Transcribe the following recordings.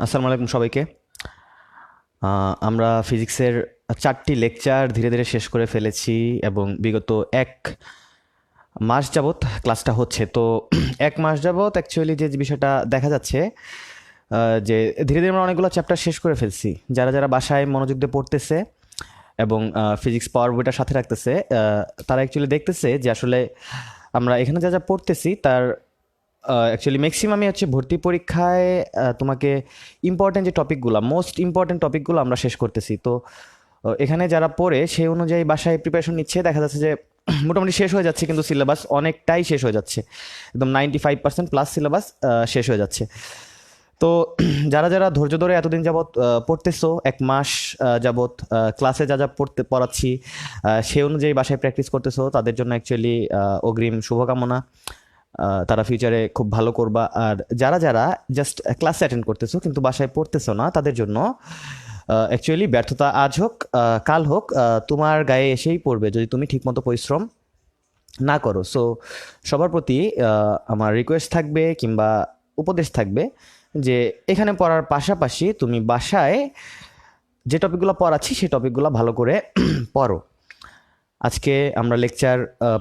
আসসালামু আলাইকুম সবাইকে। আমরা ফিজিক্সের 4টি লেকচার ধীরে ধীরে শেষ করে ফেলেছি এবং বিগত 1 মাস যাবৎ ক্লাসটা হচ্ছে। তো 1 মাস যাবৎ অ্যাকচুয়ালি যে বিষয়টা দেখা যাচ্ছে, যে ধীরে ধীরে আমরা অনেকগুলো চ্যাপ্টার শেষ করে ফেলছি। যারা যারা বাসায় মনোযোগ দিয়ে পড়তেছে এবং ফিজিক্স পাওয়ার বইটা সাথে রাখতেছে, তারা অ্যাকচুয়ালি দেখতেছে যে আসলে আমরা এখানে যা যা পড়তেছি তার অ্যাকচুয়ালি ম্যাক্সিমামই হচ্ছে ভর্তি পরীক্ষায় তোমাকে ইম্পর্ট্যান্ট যে টপিকগুলো, মোস্ট ইম্পর্ট্যান্ট টপিকগুলো আমরা শেষ করতেছি। তো এখানে যারা পড়ে সেই অনুযায়ী বাসায় প্রিপারেশন নিচ্ছে, দেখা যাচ্ছে যে মোটামুটি শেষ হয়ে যাচ্ছে, কিন্তু সিলেবাস অনেকটাই শেষ হয়ে যাচ্ছে, একদম 95% প্লাস সিলেবাস শেষ হয়ে যাচ্ছে। তো যারা যারা ধৈর্য ধরে এতদিন যাবৎ পড়তেছো, 1 মাস যাবৎ ক্লাসে যা যা পড়াচ্ছি সেই অনুযায়ী বাসায় প্র্যাকটিস করতেছো, তাদের জন্য অ্যাকচুয়ালি অগ্রিম শুভকামনা। তারা ফিউচারে খুব ভালো করবা। আর যারা যারা জাস্ট ক্লাসে অ্যাটেন্ড করতেছো কিন্তু বাসায় পড়তেছো না, তাদের জন্য অ্যাকচুয়ালি ব্যর্থতা আজ হোক কাল হোক তোমার গায়ে এসেই পড়বে যদি তুমি ঠিকমতো পরিশ্রম না করো। সো সবার প্রতি আমার রিকোয়েস্ট থাকবে কিংবা উপদেশ থাকবে যে এখানে পড়ার পাশাপাশি তুমি বাসায় যে টপিকগুলো পড়াচ্ছি সেই টপিকগুলো ভালো করে পড়ো। আজকে আমরা লেকচার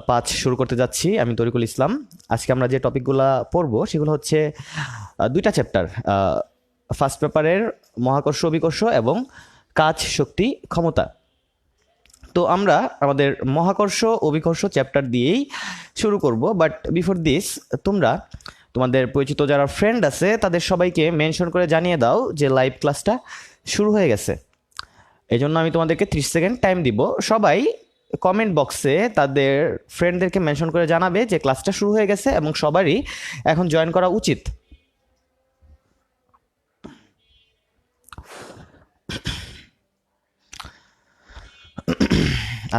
5 শুরু করতে যাচ্ছি। আমি তরিকুল ইসলাম। আজকে আমরা যে টপিকগুলো পড়বো সেগুলো হচ্ছে 2টা চ্যাপ্টার, ফার্স্ট পেপারের মহাকর্ষ অভিকর্ষ এবং কাজ শক্তি ক্ষমতা। তো আমরা আমাদের মহাকর্ষ অভিকর্ষ চ্যাপ্টার দিয়েই শুরু করব। বাট বিফোর দিস, তোমরা তোমাদের পরিচিত যারা ফ্রেন্ড আছে তাদের সবাইকে মেনশন করে জানিয়ে দাও যে লাইভ ক্লাসটা শুরু হয়ে গেছে। এই জন্য আমি তোমাদেরকে 30 সেকেন্ড টাইম দিব। সবাই কমেন্ট বক্সে তাদের ফ্রেন্ডদেরকে মেনশন করে জানাবে যে ক্লাসটা শুরু হয়ে গেছে এবং সবারই এখন জয়েন করা উচিত।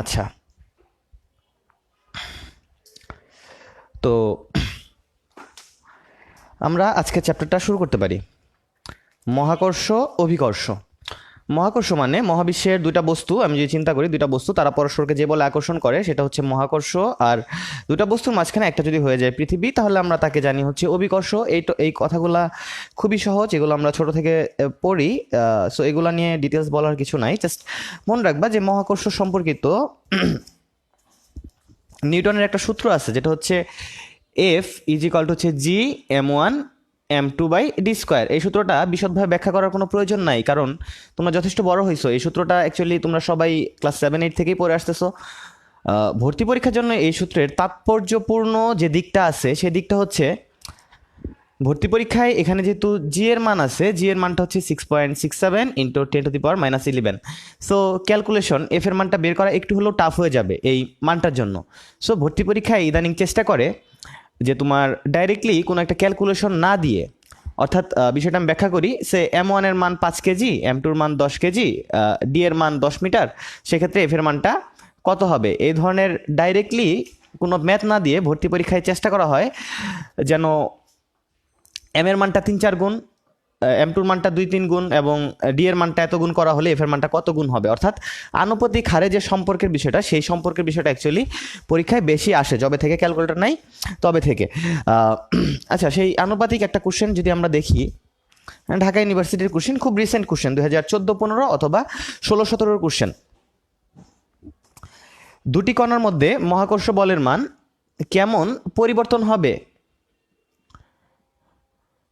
আচ্ছা, তো আমরা আজকে চ্যাপ্টারটা শুরু করতে পারি। মহাকর্ষ অভিকর্ষ। মহাকর্ষ মানে মহাবিশ্বের 2টা বস্তু, আমি যদি চিন্তা করি 2টা বস্তু তারা পরস্পরকে যে বলে আকর্ষণ করে সেটা হচ্ছে মহাকর্ষ। আর 2টা বস্তুর মাঝখানে একটা যদি হয়ে যায় পৃথিবী, তাহলে আমরা তাকে জানি হচ্ছে অভিকর্ষ। এই কথাগুলা খুবই সহজ, এগুলো আমরা ছোট থেকে পড়ি। সো এগুলো নিয়ে ডিটেলস বলার কিছু নাই, জাস্ট মনে রাখবা যে মহাকর্ষ সম্পর্কিত নিউটনের একটা সূত্র আছে যেটা হচ্ছে এফ ইজিকাল টু হচ্ছে জি m1 m2/d²। এই সূত্রটা বিশদভাবে ব্যাখ্যা করার কোনো প্রয়োজন নাই, কারণ তোমরা যথেষ্ট বড় হয়েছো। এই সূত্রটা অ্যাকচুয়ালি তোমরা সবাই ক্লাস 7-8 থেকেই পড়ে আসতেছো। ভর্তি পরীক্ষার জন্য এই সূত্রের তাৎপর্যপূর্ণ যে দিকটা আছে সেই দিকটা হচ্ছে, ভর্তি পরীক্ষায় এখানে যেহেতু জি এর মান আছে, জি এর মানটা হচ্ছে 6.67 ইন্টু 10⁻⁻11। সো ক্যালকুলেশন এফ এর মানটা বের করা একটু হলেও টাফ হয়ে যাবে এই মানটার জন্য। সো ভর্তি পরীক্ষায় ইদানিং চেষ্টা করে যে তোমার ডাইরেক্টলি কোনো একটা ক্যালকুলেশন না দিয়ে, অর্থাৎ বিষয়টা আমি ব্যাখ্যা করি, সে m1 এর মান 5 কেজি, m2 এর মান 10 কেজি, ডি এর মান 10 মিটার, সেক্ষেত্রে এফ এর মানটা কত হবে, এই ধরনের ডাইরেক্টলি কোনো ম্যাথ না দিয়ে ভর্তি পরীক্ষায় চেষ্টা করা হয় যেন এম এর মানটা 3-4 গুণ, m2 এর মানটা 2-3 গুণ এবং ডি এর মানটা এত গুণ করা হলে এফ এর মানটা কত গুণ হবে। অর্থাৎ আনুপাতিক হারে যে সম্পর্কের বিষয়টা, সেই সম্পর্কের বিষয়টা অ্যাকচুয়ালি পরীক্ষায় বেশি আসে যবে থেকে ক্যালকুলেটর নাই তবে থেকে। আচ্ছা, সেই আনুপাতিক একটা কোশ্চেন যদি আমরা দেখি, ঢাকা ইউনিভার্সিটির কোশ্চেন, খুব রিসেন্ট কোশ্চেন, 2014-15 অথবা 16-17 কোশ্চেন। 2টি কণার মধ্যে মহাকর্ষ বলের মান কেমন পরিবর্তন হবে?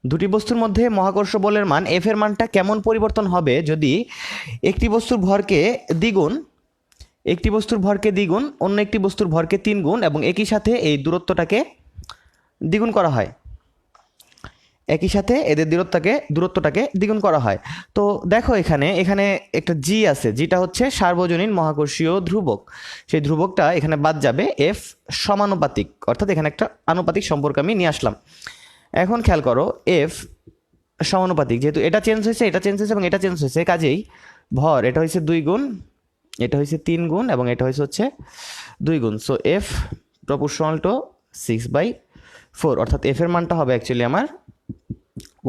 2টি বস্তুর মধ্যে মহাকর্ষ বলের মান এফ এর মানটা কেমন পরিবর্তন হবে যদি একটি বস্তুর ভরকে দ্বিগুণ, অন্য একটি বস্তুর ভরকে 3 গুণ এবং একই সাথে এই দূরত্বটাকে দ্বিগুণ করা হয়, একই সাথে এদের দূরত্বটাকে দ্বিগুণ করা হয়। তো দেখো এখানে একটা জি আছে, জিটা হচ্ছে সার্বজনীন মহাকর্ষীয় ধ্রুবক। সেই ধ্রুবকটা এখানে বাদ যাবে, এফ সমানুপাতিক, অর্থাৎ এখানে একটা আনুপাতিক সম্পর্ক আমি নিয়ে আসলাম। এখন খেয়াল করো, এফ সমানুপাতিক, যেহেতু এটা চেঞ্জ হয়েছে এবং এটা চেঞ্জ হয়েছে, কাজেই ভর এটা হয়েছে 2 গুণ, এটা হয়েছে 3 গুণ এবং এটা হচ্ছে 2 গুণ। সো এফ প্রপোর্শনাল টু 6/4, অর্থাৎ এফ এর মানটা হবে অ্যাকচুয়ালি আমার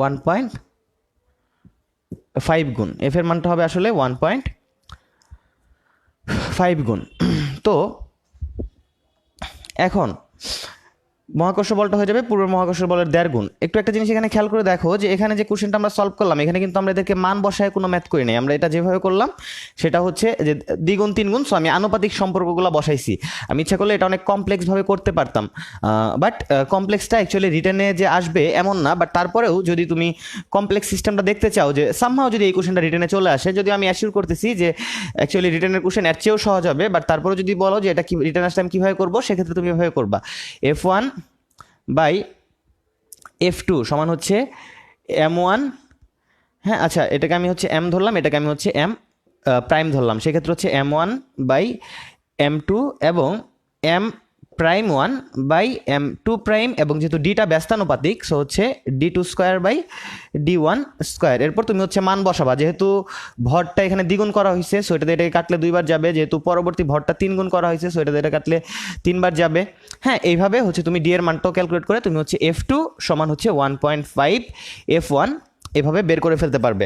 1.5 গুণ। এফ এর মানটা হবে আসলে 1.5 গুণ। তো এখন মহাকর্ষ বলটা হয়ে যাবে পূর্বের মহাকর্ষ বলের 1.5 গুণ। একটু একটা জিনিস এখানে খেয়াল করে দেখো যে এখানে যে কোশ্চেনটা আমরা সলভ করলাম, এখানে কিন্তু আমরা এদেরকে মান বসায় কোনো ম্যাথ করি নাই। আমরা এটা যেভাবে করলাম সেটা হচ্ছে যে দ্বিগুণ 3 গুণ, সো আমি আনুপাতিক সম্পর্কগুলো বসাইছি। আমি ইচ্ছা করলে এটা অনেক কমপ্লেক্স ভাবে করতে পারতাম, বাট কমপ্লেক্সটা অ্যাকচুয়ালি রিটেনে যে আসবে এমন না। বাট তারপরেও যদি তুমি কমপ্লেক্স সিস্টেমটা দেখতে চাও যে সামহাও যদি এই কোশ্চেনটা রিটেনে চলে আসে, যদি আমি অ্যাসিউর করতেছি যে অ্যাকচুয়ালি রিটেনের কোশ্চেন এর চেয়েও সহজ হবে, বাট তারপরে যদি বলো যে এটা কি রিটেন আসলে আমি কীভাবে করবো, সেক্ষেত্রে তুমি এভাবে করবা F1 বাই F2 সমান হচ্ছে M1। হ্যাঁ আচ্ছা, এটাকে আমি হচ্ছে M ধরলাম, এটাকে আমি হচ্ছে M প্রাইম ধরলাম, সেক্ষেত্রে হচ্ছে M1 বাই M2 এবং M prime 1 by M2 prime, এবং যেহেতু ডিটা ব্যস্তানুপাতিক সো হচ্ছে D2 square by D1 square. এরপর তুমি হচ্ছে মান বসাবা, যেহেতু ভরটা এখানে দ্বিগুণ করা হয়েছে সো এটাতে এটাকে কাটলে 2 বার যাবে, যেহেতু পরবর্তী ভরটা 3 গুণ করা হয়েছে সো এটাতে এটা কাটলে 3 বার যাবে। হ্যাঁ, এইভাবে হচ্ছে তুমি ডি এর মানটাও ক্যালকুলেট করে তুমি হচ্ছে F2 সমান হচ্ছে 1.5 F1 এভাবে বের করে ফেলতে পারবে।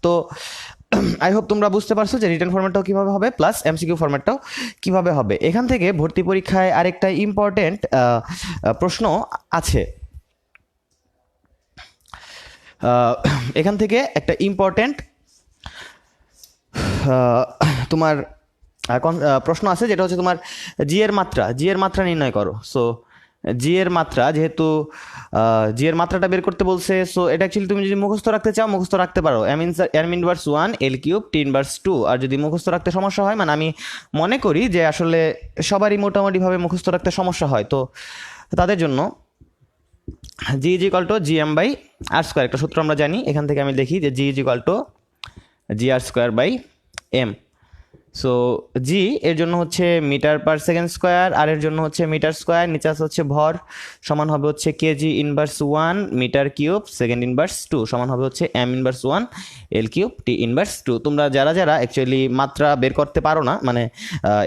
তো আই হোপ তোমরা বুঝতে পারছো যে রিটেন ফরম্যাটটাও কীভাবে হবে প্লাস এমসিকিউ ফরম্যাটটাও কীভাবে হবে। এখান থেকে ভর্তি পরীক্ষায় আরেকটা ইম্পর্টেন্ট প্রশ্ন আছে। এখান থেকে একটা ইম্পর্টেন্ট তোমার প্রশ্ন আছে, যেটা হচ্ছে তোমার জি এর মাত্রা নির্ণয় করো। সো জি এর মাত্রা, যেহেতু জি এর মাত্রাটা বের করতে বলছে, সো এটা অ্যাকচুয়ালি তুমি যদি মুখস্থ রাখতে চাও মুখস্থ রাখতে পারো, M inverse 1 L cube T inverse 2। আর যদি মুখস্থ রাখতে সমস্যা হয়, মানে আমি মনে করি যে আসলে সবারই মোটামুটিভাবে মুখস্থ রাখতে সমস্যা হয়, তো তাদের জন্য g is equal to G M by R square, একটা সূত্র আমরা জানি। এখান থেকে আমি দেখি যে g is equal to G R square by m. So g এর জন্য হচ্ছে মিটার পার সেকেন্ড স্কোয়ার, আর এর জন্য হচ্ছে মিটার স্কোয়ার, নিচে হচ্ছে ভর, সমান হবে হচ্ছে KG inverse 1 metre cube second inverse 2 সমান হবে হচ্ছে M inverse 1 L cube T inverse 2। তোমরা যারা অ্যাকচুয়ালি মাত্রা বের করতে পারো না, মানে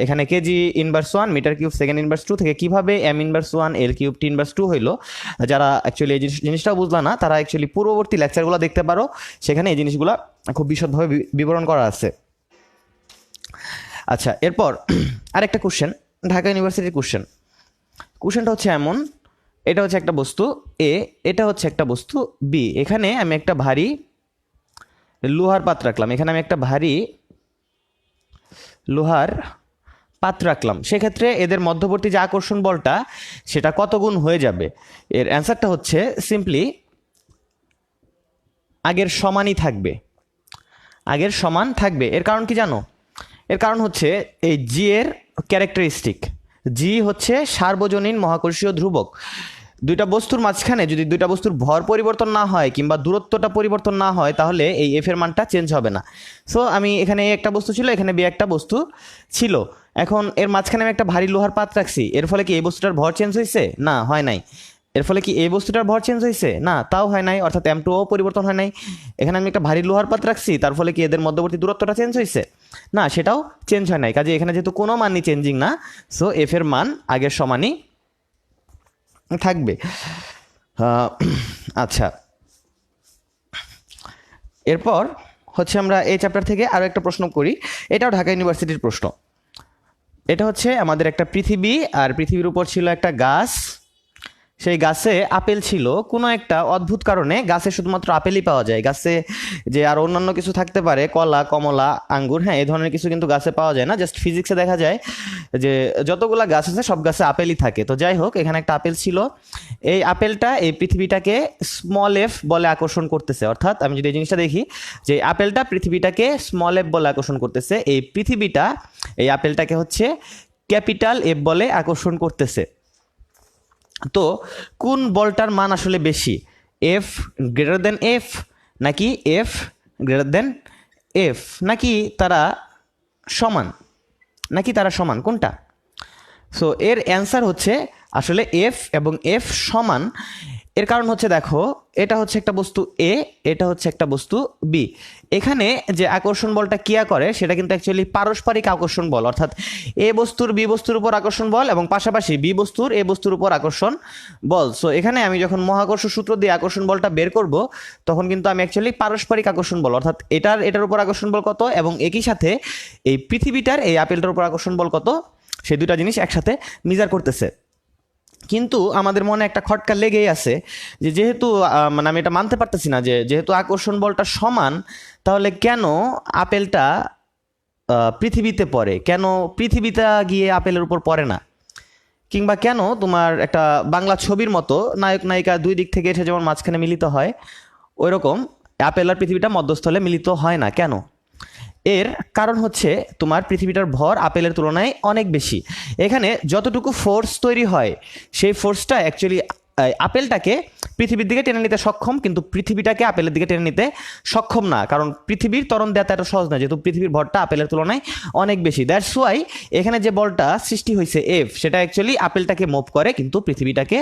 এখানে KG inverse 1 metre cube second inverse 2 থেকে কিভাবে M inverse 1 L cube T inverse 2 হইলো, যারা অ্যাকচুয়ালি এই জিনিসটাও বুঝলা না, তারা অ্যাকচুয়ালি পূর্ববর্তী লেকচারগুলো দেখতে পারো, সেখানে এই জিনিসগুলো খুব বিশদভাবে বিবরণ করা আছে। আচ্ছা, এরপর আরেকটা কোশ্চেন, ঢাকা ইউনিভার্সিটির কোশ্চেনটা হচ্ছে এমন, এটা হচ্ছে একটা বস্তু এ, এটা হচ্ছে একটা বস্তু বি। এখানে আমি একটা ভারী লোহার পাত রাখলাম, সেক্ষেত্রে এদের মধ্যবর্তী যে আকর্ষণ বলটা সেটা কত গুণ হয়ে যাবে। এর অ্যান্সারটা হচ্ছে সিম্পলি আগের সমান থাকবে। এর কারণ কি জানো? এর কারণ হচ্ছে এই জি এর ক্যারেক্টারিস্টিক, জি হচ্ছে সার্বজনীন মহাকর্ষীয় ধ্রুবক। দুইটা বস্তুর মাঝখানে যদি দুইটা বস্তুর ভর পরিবর্তন না হয় কিংবা দূরত্বটা পরিবর্তন না হয়, তাহলে এই এফ এর মানটা চেঞ্জ হবে না। সো আমি এখানে এ একটা বস্তু ছিল, এখানে বি একটা বস্তু ছিল, এখন এর মাঝখানে আমি একটা ভারী লোহার পাত রাখছি, এর ফলে কি এই বস্তুটার ভর চেঞ্জ হয়েছে? না, হয় নাই। এর ফলে কি এই বস্তুটার ভর চেঞ্জ হয়েছে? না, তাও হয় নাই, অর্থাৎ M2 পরিবর্তন হয় নাই। এখানে আমি একটা ভারী লোহার পাত রাখছি, তার ফলে কি এদের মধ্যবর্তী দূরত্বটা চেঞ্জ হয়েছে? না, সেটাও চেঞ্জ হয় নাই। কাজে এখানে যেহেতু কোনো মানই চেঞ্জিং না, সো এফ এর মান আগের সমানই থাকবে। আচ্ছা, এরপর হচ্ছে আমরা এই চ্যাপ্টার থেকে আরও একটা প্রশ্ন করি, এটাও ঢাকা ইউনিভার্সিটির প্রশ্ন। এটা হচ্ছে আমাদের একটা পৃথিবী, আর পৃথিবীর উপর ছিল একটা গাছ, সেই গাছে আপেল ছিল। কোনো একটা অদ্ভুত কারণে গাছে শুধুমাত্র আপেলই পাওয়া যায়, গাছে যে আর অন্যান্য কিছু থাকতে পারে, কলা, কমলা, আঙ্গুর, হ্যাঁ এই ধরনের কিছু কিন্তু গাছে পাওয়া যায় না। জাস্ট ফিজিক্সে দেখা যায় যে যতগুলা গাছ আছে সব গাছে আপেলই থাকে। তো যাই হোক, এখানে একটা আপেল ছিল, এই আপেলটা এই পৃথিবীটাকে স্মল এফ বলে আকর্ষণ করতেছে। অর্থাৎ আমি যদি এই জিনিসটা দেখি যে আপেলটা পৃথিবীটাকে স্মল এফ বলে আকর্ষণ করতেছে, এই পৃথিবীটা এই আপেলটাকে হচ্ছে ক্যাপিটাল এফ বলে আকর্ষণ করতেছে। তো কোন বলটার মান আসলে বেশি, এফ গ্রেটার দেন এফ নাকি এফ গ্রেটার দেন এফ, নাকি তারা সমান, কোনটা? সো এর অ্যান্সার হচ্ছে আসলে এফ এবং এফ সমান। এর কারণ হচ্ছে দেখো, এটা হচ্ছে একটা বস্তু এ, এটা হচ্ছে একটা বস্তু বি। এখানে যে আকর্ষণ বলটা ক্রিয়া করে সেটা কিন্তু অ্যাকচুয়ালি পারস্পরিক আকর্ষণ বল, অর্থাৎ এ বস্তুর বি বস্তুর উপর আকর্ষণ বল এবং পাশাপাশি বি বস্তুর এ বস্তুর উপর আকর্ষণ বল। সো এখানে আমি যখন মহাকর্ষ সূত্র দিয়ে আকর্ষণ বলটা বের করব, তখন কিন্তু আমি অ্যাকচুয়ালি পারস্পরিক আকর্ষণ বল, অর্থাৎ এটার উপর আকর্ষণ বল কত এবং একই সাথে এই পৃথিবীটার এই আপেলটার উপর আকর্ষণ বল কত, সেই দুটা জিনিস একসাথে মেজার করতেছে। কিন্তু আমাদের মনে একটা খটকা লেগেই আছে যে যেহেতু মানে আমি এটা মানতে পারতেছি না যে যেহেতু আকর্ষণ বলটা সমান, তাহলে কেন আপেলটা পৃথিবীতে পড়ে, কেন পৃথিবীটা গিয়ে আপেলের উপর পড়ে না? কিংবা কেন তোমার একটা বাংলা ছবির মতো নায়ক নায়িকা দুই দিক থেকে এসে যেমন মাঝখানে মিলিত হয়, ওই রকম আপেল আর পৃথিবীটা মধ্যস্থলে মিলিত হয় না কেন? এর কারণ হচ্ছে তোমার পৃথিবীটার ভর আপেলের তুলনায় অনেক বেশি। এখানে যতটুকু ফোর্স তৈরি হয় সেই ফোর্সটা অ্যাকচুয়ালি আপেলটাকে পৃথিবীর দিকে টেনে নিতে সক্ষম, কিন্তু পৃথিবীটাকে আপেলের দিকে টেনে নিতে সক্ষম না, কারণ পৃথিবীর ত্বরণ দেওয়া এত সহজ না, যেহেতু পৃথিবীর ভরটা আপেলের তুলনায় অনেক বেশি। দ্যাটস ওয়াই এখানে যে বলটা সৃষ্টি হয়েছে এফ, সেটা অ্যাকচুয়ালি আপেলটাকে মুভ করে কিন্তু পৃথিবীটাকে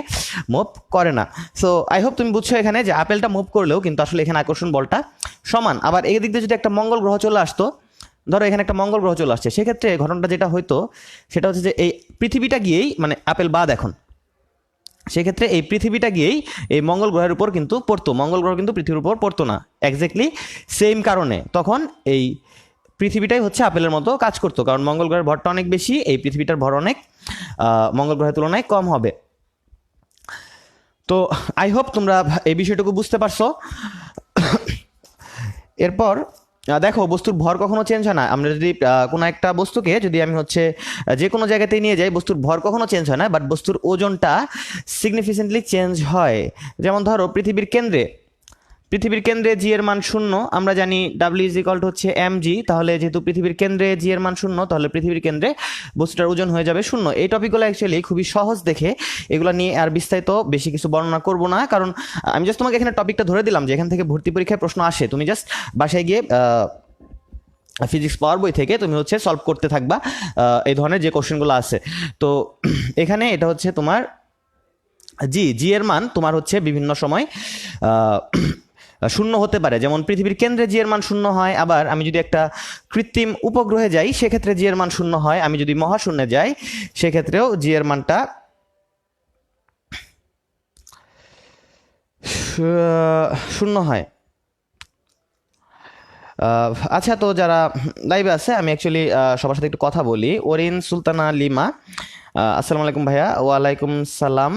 মুভ করে না। সো আই হোপ তুমি বুঝছো এখানে যে আপেলটা মুভ করলেও কিন্তু আসলে এখানে আকর্ষণ বলটা সমান। আবার এই দিক দিয়ে যদি একটা মঙ্গল গ্রহ চলে আসতো, ধরো এখানে একটা মঙ্গল গ্রহ চলে আসছে, সেক্ষেত্রে ঘটনাটা যেটা হইতো সেটা হচ্ছে যে এই পৃথিবীটা গিয়েই, মানে আপেল বাদ এখন, সেক্ষেত্রে এই পৃথিবীটা গিয়েই এই মঙ্গল গ্রহের উপর কিন্তু পড়তো, মঙ্গল গ্রহ কিন্তু পৃথিবীর উপর পড়তো না। এক্স্যাক্টলি সেম কারণে তখন এই পৃথিবীটাই হচ্ছে আপেলের মতো কাজ করতো, কারণ মঙ্গল গ্রহের ভরটা অনেক বেশি, এই পৃথিবীটার ভর অনেক মঙ্গল গ্রহের তুলনায় কম হবে। তো আই হোপ তোমরা এই বিষয়টুকু বুঝতে পারছো। এরপর দেখো, বস্তুর ভর কখনো চেঞ্জ হয় না। আমরা যদি কোনো একটা বস্তুকে যদি আমি হচ্ছে যে কোনো জায়গাতেই নিয়ে যাই, বস্তুর ভর কখনো চেঞ্জ হয় না, বাট বস্তুর ওজনটা সিগনিফিকেন্টলি চেঞ্জ হয়। যেমন ধরো পৃথিবীর কেন্দ্রে জি এর মান 0, আমরা জানি ডাব্লিউ ইজ ইকুয়াল টু হচ্ছে এম জি। তাহলে যেহেতু পৃথিবীর কেন্দ্রে জি এর মান 0, তাহলে পৃথিবীর কেন্দ্রে বস্তুটার ওজন হয়ে যাবে 0। এই টপিকগুলো অ্যাকচুয়ালি খুবই সহজ দেখে, এগুলো নিয়ে আর বিস্তারিত বেশি কিছু বর্ণনা করব না, কারণ আমি জাস্ট তোমাকে এখানে টপিকটা ধরে দিলাম যে এখান থেকে ভর্তি পরীক্ষায় প্রশ্ন আসে, তুমি জাস্ট বাসায় গিয়ে ফিজিক্স পাওয়ার বই থেকে তুমি হচ্ছে সলভ করতে থাকবা এই ধরনের যে কোশ্চেনগুলো আছে। তো এখানে এটা হচ্ছে তোমার জি এর মান তোমার হচ্ছে বিভিন্ন সময় 0 হতে পারে। যেমন পৃথিবীর কেন্দ্রে জি এর মান 0 হয়, আবার আমি যদি একটা কৃত্রিম উপগ্রহে যাই সেক্ষেত্রে জি এর মান 0 হয়, আমি যদি মহাশূন্যে যাই সেক্ষেত্রেও জি এর মানটা 0 হয়। আচ্ছা, তো যারা লাইভে আছে আমি অ্যাকচুয়ালি সবার সাথে একটু কথা বলি। ওরিন সুলতানা লিমা, আসসালামু আলাইকুম ভাইয়া। ওয়ালাইকুম সালাম।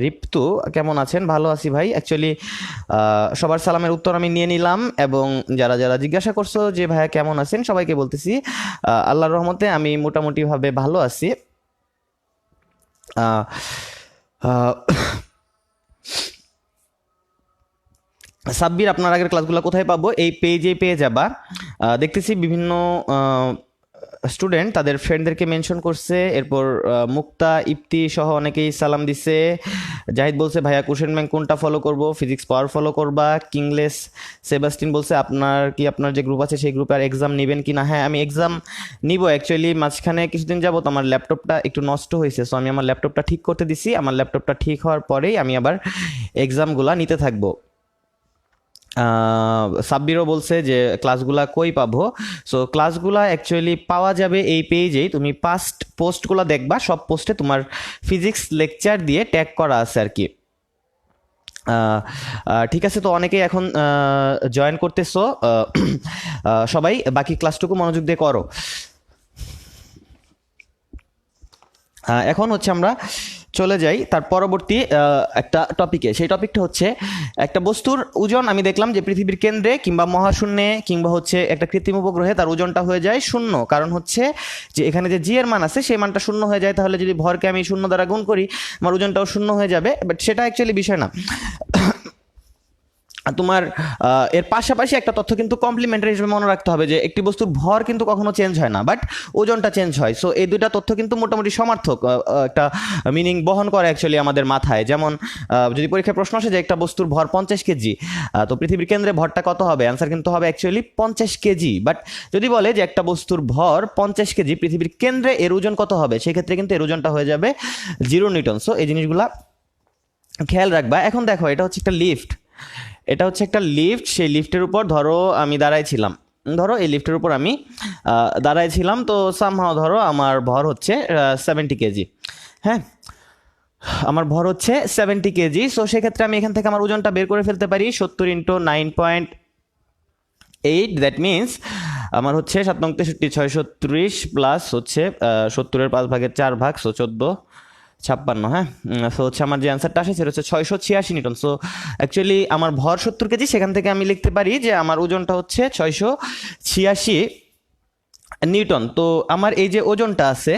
রিপ্তু কেমন আছেন? ভালো আছি ভাই। অ্যাকচুয়ালি সবার সালামের উত্তর আমি নিয়ে নিলাম, এবং যারা যারা জিজ্ঞাসা করছো যে ভাইয়া কেমন আছেন, সবাইকে বলতেছি আল্লাহর রহমতে আমি মোটামুটিভাবে ভালো আছি। আহ, আহ, সাব্বির, আপনার আগের ক্লাসগুলো কোথায় পাবো? এই পেজে পেয়ে যাবা। দেখতেছি বিভিন্ন স্টুডেন্ট তাদের ফ্রেন্ডদেরকে মেনশন করছে। এরপর মুক্তা, ইপ্তি সহ অনেকেই সালাম দিছে। জাহিদ বলছে ভাইয়া কোশ্চেন ব্যাংক কোনটা ফলো করব? ফিজিক্স পাওয়ার ফলো করবা। কিংলেস সেবাস্টিন বলছে আপনার যে গ্রুপ আছে সেই গ্রুপে আর এক্সাম নেবেন কি না? হ্যাঁ, আমি এক্সাম নিব। অ্যাকচুয়ালি মাঝখানে কিছুদিন যাবত আমার ল্যাপটপটা একটু নষ্ট হয়েছে, সো আমি আমার ল্যাপটপটা ঠিক করতে দিছি। আমার ল্যাপটপটা ঠিক হওয়ার পরেই আমি আবার এক্সামগুলা নিতে থাকবো। সাব্বিরও বলছে যে ক্লাসগুলা কই পাবো? সো ক্লাসগুলা অ্যাকচুয়ালি পাওয়া যাবে এই পেজেই। তুমি পাস্ট পোস্টগুলো দেখবা, সব পোস্টে তোমার ফিজিক্স লেকচার দিয়ে ট্যাগ করা আছে আর কি। ঠিক আছে, তো অনেকেই এখন জয়েন করতেছো। সবাই বাকি ক্লাসটুকু মনোযোগ দিয়ে করো। এখন হচ্ছে আমরা চলে যাই তার পরবর্তী একটা টপিকে। সেই টপিকটা হচ্ছে একটা বস্তুর ওজন। আমি দেখলাম যে পৃথিবীর কেন্দ্রে কিংবা মহাশূন্যে কিংবা হচ্ছে একটা কৃত্রিম উপগ্রহে তার ওজনটা হয়ে যায় 0, কারণ হচ্ছে যে এখানে যে জি এর মান আছে সেই মানটা 0 হয়ে যায়। তাহলে যদি ভরকে আমি 0 দ্বারা গুণ করি, আমার ওজনটাও 0 হয়ে যাবে। বাট সেটা অ্যাকচুয়ালি বিষয় না। তোমার এর পাশাপাশি একটা তথ্য কিন্তু কমপ্লিমেন্টারি হিসেবে মনে রাখতে হবে, যে একটি বস্তুর ভর কিন্তু কখনো চেঞ্জ হয় না, বাট ওজনটা চেঞ্জ হয়। সো এই দুইটা তথ্য কিন্তু মোটামুটি সমার্থক, একটা মিনিং বহন করে অ্যাকচুয়ালি আমাদের মাথায়। যেমন যদি পরীক্ষায় প্রশ্ন আসে যে একটা বস্তুর ভর 50 কেজি, তো পৃথিবীর কেন্দ্রে ভরটা কত হবে? অ্যান্সার কিন্তু হবে অ্যাকচুয়ালি 50 কেজি। বাট যদি বলে যে একটা বস্তুর ভর 50 কেজি, পৃথিবীর কেন্দ্রে এর ওজন কত হবে, সেক্ষেত্রে কিন্তু এর ওজনটা হয়ে যাবে 0 নিউটন। সো এই জিনিসগুলা খেয়াল রাখবা। এখন দেখো, এটা হচ্ছে একটা লিফট। সেই লিফটের উপর ধরো আমি দাঁড়াইছিলাম। ধরো এই লিফটের উপর আমি দাঁড়াইছিলাম, তো সামহাও ধরো আমার ভর হচ্ছে 70 কেজি। হ্যাঁ, আমার ভর হচ্ছে 70 কেজি। সো সেক্ষেত্রে আমি এখান থেকে আমার ওজনটা বের করে ফেলতে পারি 70 ইন্টু 9.8। দ্যাট মিনস আমার হচ্ছে 7 নং 63 630 প্লাস হচ্ছে 70-এর 5 ভাগের 4 ভাগ, সো 14 56, হ্যাঁ। সো হচ্ছে আমার যে অ্যান্সারটা আসে সেটা হচ্ছে 686 নিউটন। সো অ্যাকচুয়ালি আমার ভর 70 কেজি, সেখান থেকে আমি লিখতে পারি যে আমার ওজনটা হচ্ছে 686 নিউটন। তো আমার এই যে ওজনটা আছে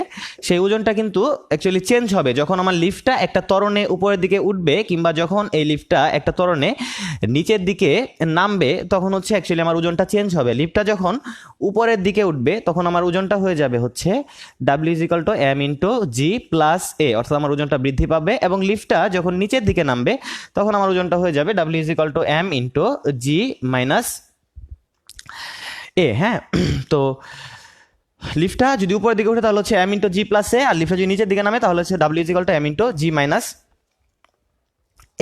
সেই ওজনটা কিন্তু অ্যাকচুয়ালি চেঞ্জ হবে যখন আমার লিফটটা একটা ত্বরণে উপরের দিকে উঠবে, কিংবা যখন এই লিফটটা একটা ত্বরণে নিচের দিকে নামবে, তখন হচ্ছে অ্যাকচুয়ালি আমার ওজনটা চেঞ্জ হবে। লিফটটা যখন উপরের দিকে উঠবে তখন আমার ওজনটা হয়ে যাবে হচ্ছে W = m × G + A, অর্থাৎ আমার ওজনটা বৃদ্ধি পাবে। এবং লিফটটা যখন নিচের দিকে নামবে তখন আমার ওজনটা হয়ে যাবে W = m × G - A, হ্যাঁ। তো লিফটটা যদি উপরের দিকে ওঠে তাহলে হচ্ছে m × G + A, আর লিফটটা যদি নিচের দিকে নামে তাহলে হচ্ছে W = m × G -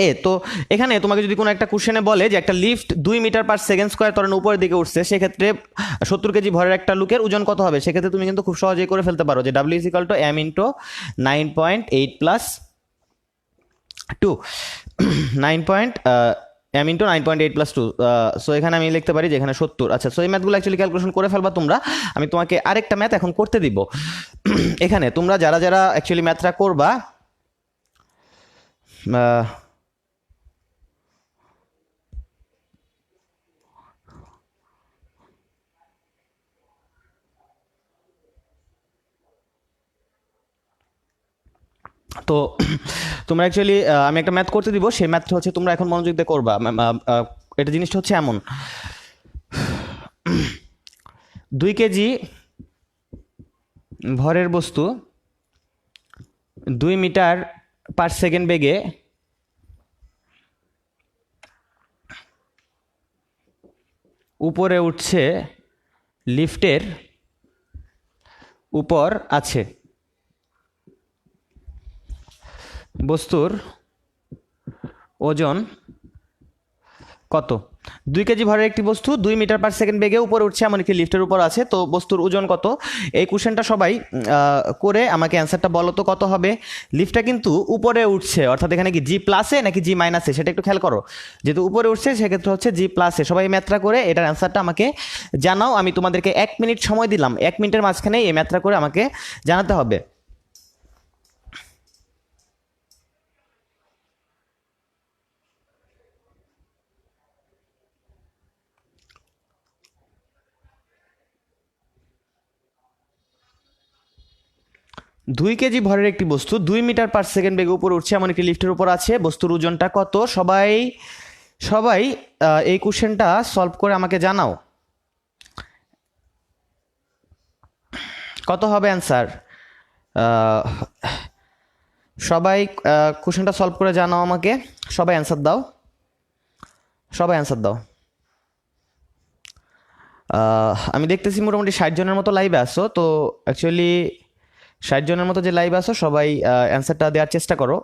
A। তো এখানে তোমাকে যদি কোনো একটা কোশ্চেনে বলে যে একটা লিফট 2 মিটার/সেকেন্ড স্কয়ার ত্বরণের উপরের দিকে উঠছে, সেক্ষেত্রে 70 কেজি ভরের একটা লোকের ওজন কত হবে, সেক্ষেত্রে তুমি কিন্তু খুব সহজেই করে ফেলতে পারো যে W = m × 9.8 + 2 m × 9.8 + 2। সো এখানে আমি লিখতে পারি যে এখানে 70। আচ্ছা, সো এই ম্যাথগুলো অ্যাকচুয়ালি ক্যালকুলেশন করে ফেলবা তোমরা। আমি তোমাকে আরেকটা ম্যাথ এখন করতে দিব। এখানে তোমরা যারা যারা অ্যাকচুয়ালি ম্যাথটা করবা, তো তোমরা অ্যাকচুয়ালি আমি একটা ম্যাথ করতে দিব, সেই ম্যাথটা হচ্ছে তোমরা এখন মনোযোগ দিয়ে করবা। এটা জিনিসটা হচ্ছে এমন, 2 কেজি ভরের বস্তু 2 মিটার/সেকেন্ড বেগে উপরে উঠছে, লিফটের উপর আছে। বস্তুর ওজন কত? 2 কেজি ভরের একটি বস্তু 2 মিটার/সেকেন্ড বেগে উপরে উঠছে, এমন একটি লিফটের উপর আছে। তো বস্তুর ওজন কত? এই কোশ্চেনটা সবাই করে আমাকে অ্যান্সারটা বলো তো কত হবে। লিফটটা কিন্তু উপরে উঠছে, অর্থাৎ এখানে কি G+A নাকি G-A, সেটা একটু খেয়াল করো। যেহেতু উপরে উঠছে সেক্ষেত্রে হচ্ছে G+A। সবাই ম্যাথটা করে এটার অ্যান্সারটা আমাকে জানাও। আমি তোমাদেরকে 1 মিনিট সময় দিলাম, 1 মিনিটের মাঝখানে এই ম্যাথটা করে আমাকে জানাতে হবে। 2 কেজি ভরের একটি বস্তু 2 মিটার/সেকেন্ড বেগে উপরে উঠছে, এমন একটি লিফটের উপর আছে। বস্তুর ওজনটা কত? সবাই সবাই এই কোশ্চেনটা সলভ করে আমাকে জানাও কত হবে অ্যান্সার। সবাই কোশ্চেনটা সলভ করে জানাও আমাকে। সবাই অ্যান্সার দাও, সবাই অ্যান্সার দাও। আমি দেখতেছি মোটামুটি 60 জনের মতো লাইভে আসো। তো অ্যাকচুয়ালি 60 জনের মতো যে লাইভ আসো, সবাই অ্যান্সারটা দেওয়ার চেষ্টা করো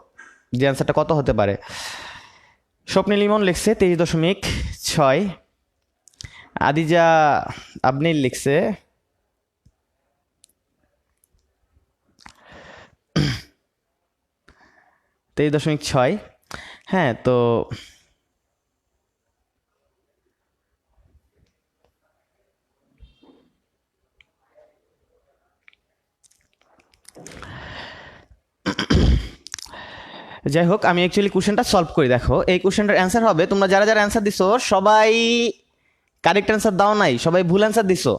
যে অ্যান্সারটা কত হতে পারে। স্বপ্নিল ইমন লিখছে 23.6। আদিজা আবনিল লিখছে 23.6। হ্যাঁ, তো যাই হোক, আমি অ্যাকচুয়ালি কোশ্চেনটা সলভ করি। দেখো, এই কোশ্চেনটার অ্যান্সার হবে, তোমরা যারা যারা অ্যান্সার দিছো সবাই কারেক্ট অ্যান্সার দাও নাই, সবাই ভুল অ্যান্সার দিছো।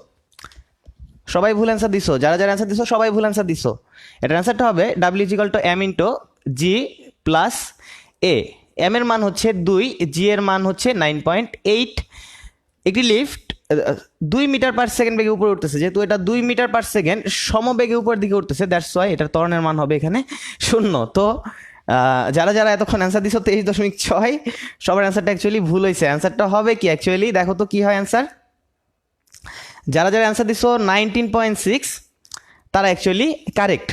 সবাই ভুল অ্যান্সার দিছো, যারা যারা অ্যান্সার দিছো সবাই ভুল অ্যান্সার দিছো। এটার অ্যান্সারটা হবে W = m × G+A। এম এর মান হচ্ছে 2, জি এর মান হচ্ছে 9.8। একটি লিফট 2 মিটার/সেকেন্ড বেগে উপরে উঠতেছে, যেহেতু এটা 2 মিটার/সেকেন্ড সমবেগে উপরের দিকে উঠতেছে, দ্যাটস ওয়াই এটার ত্বরণের মান হবে এখানে 0। তো যারা যারা এতক্ষণ অ্যান্সার দিছো 23.6, সবার অ্যান্সারটা অ্যাকচুয়ালি ভুল হয়েছে। অ্যান্সারটা হবে কি অ্যাকচুয়ালি, দেখো তো কি হয় অ্যান্সার। যারা যারা অ্যান্সার দিছো 19.6, তারা অ্যাকচুয়ালি কারেক্ট।